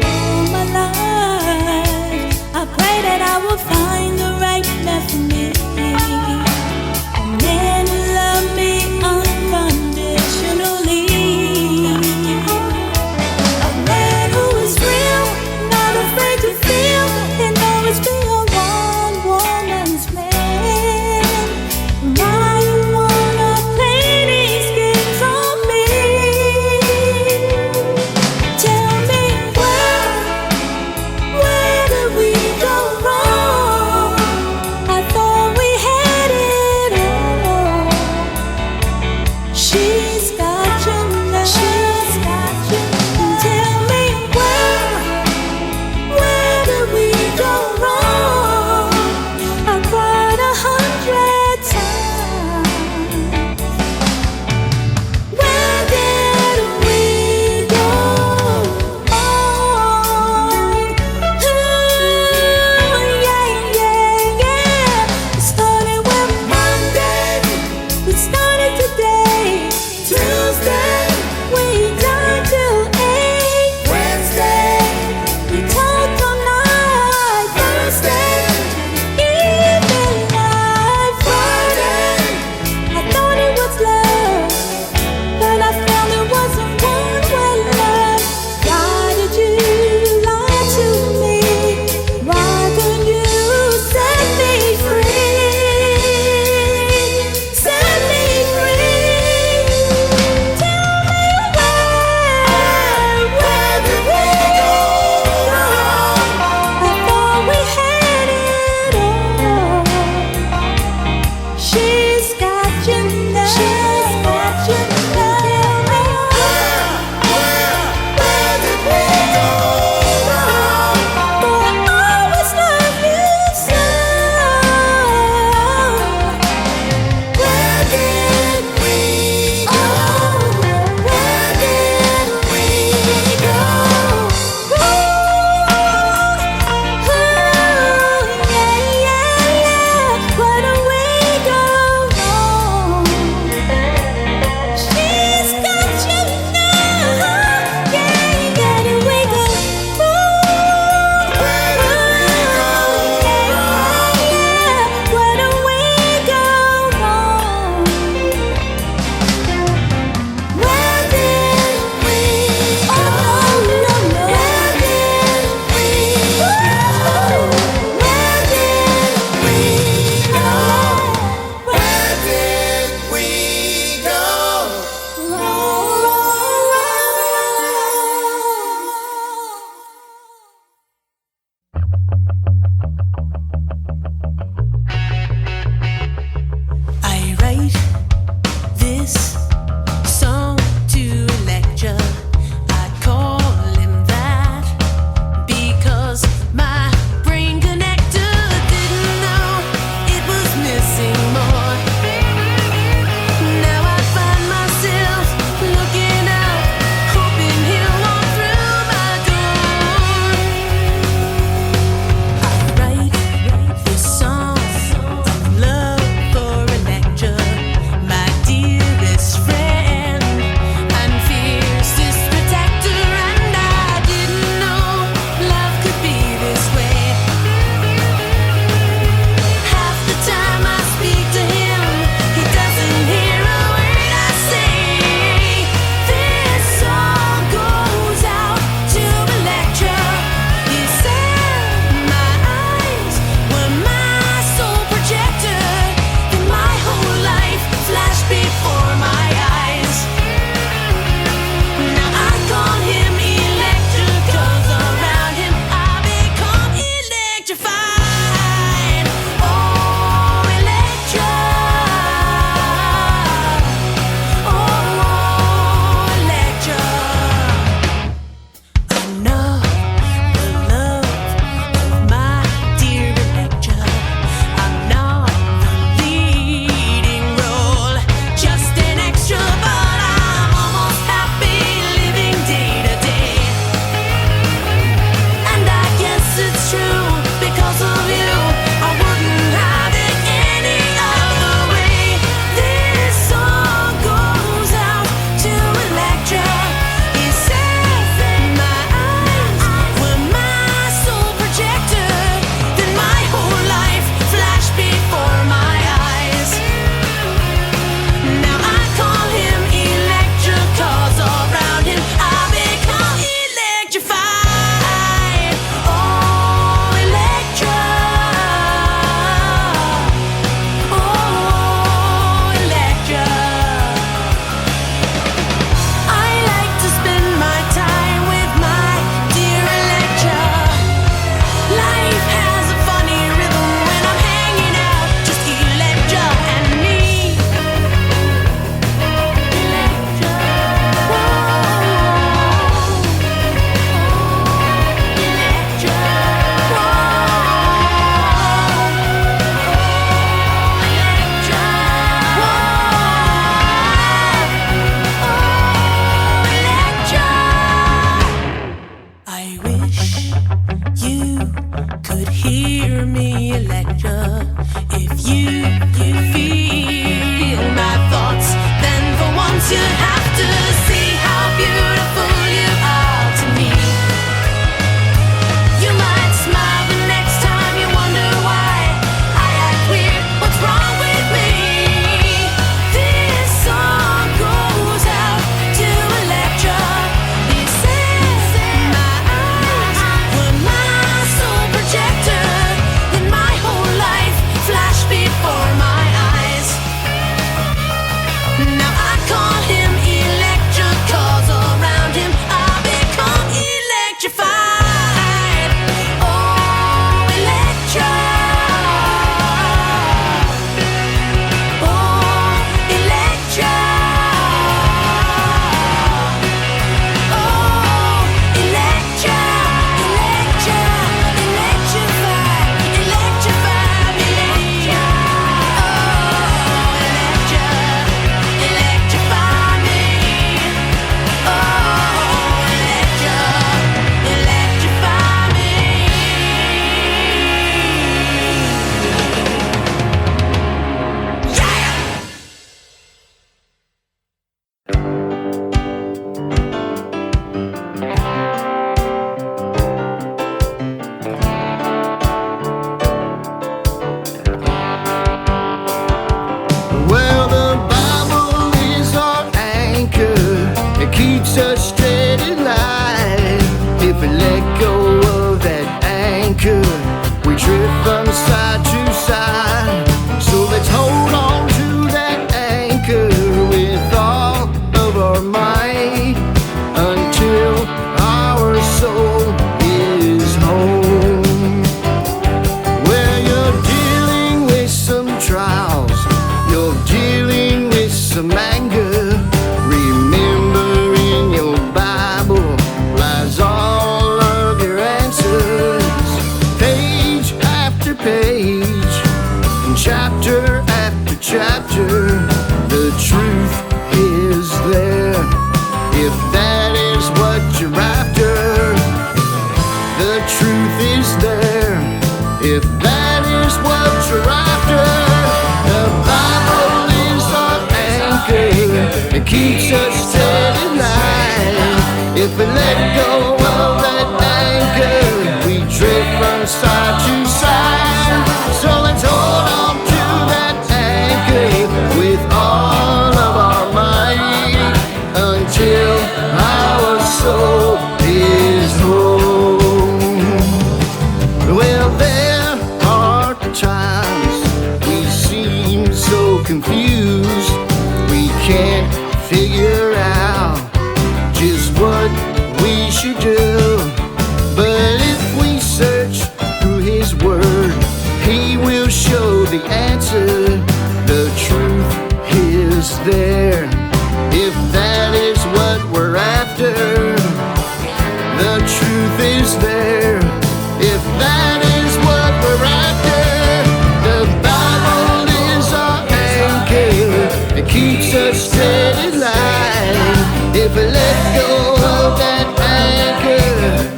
H: All my life, I pray that I will find the right man for me. A man who love me unconditionally. A man who is real, not afraid to feel, and always be a one-woman's man. Why you wanna play these games on me? Tell me where did we go wrong? for me, Electra. If you feel my thoughts, then for once you have to see how beautiful you are to me. You might smile the next time you wonder why I act weird. What's wrong with me? This song goes out to Electra. This is my eyes were my soul projector. Then my whole life flashed before my eyes. Now I call him Electra, 'cause around him I become electrified. Oh, Electra. Oh, Electra. Oh, Electra, Electra, electrify, electrify me. Oh, Electra, electrify me. Oh, Electra, electrify me. Yeah!
I: Well, the Bible is our anchor. It keeps us steady line. If we let go of that anchor, we drift from side to side. So let's hold on to that anchor with all of our might until our soul is home. Where you're dealing with some trials, you're dealing with some anger. Remember, in your Bible lies all of your answers. Page after page, and chapter after chapter, the truth is there. If that is what you're after, the truth is there. If that is what you're after, the Bible is our anchor. It keeps us steady line. If we let go of that anchor, we drift from side to side. So let's hold on to that anchor with all of our might until our soul is home. Well, there are times we seem so confused, we can't figure out just what we should do. But if we search through His Word, He will show the answer. The truth is there. If that is what we're after, the truth is there. If that is what we're after, the Bible is our anchor. It keeps us steady line. If we let go of that anchor,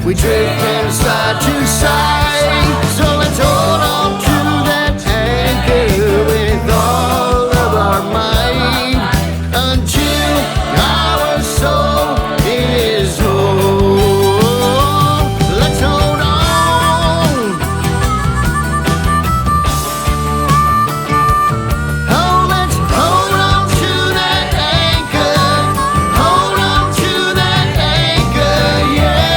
I: we drift from side to side. So let's hold on to that anchor with all of our might until our soul is whole. Let's hold on. Oh, let's hold on to that anchor. Hold on to that anchor, yeah.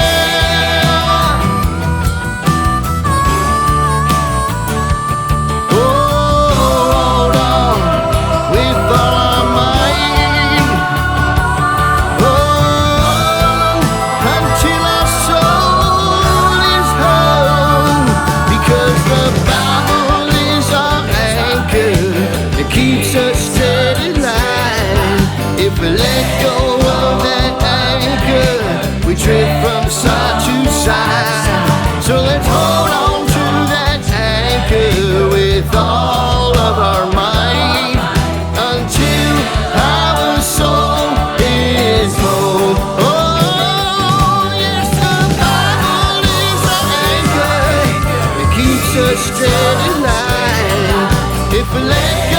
E: steady line. If we let go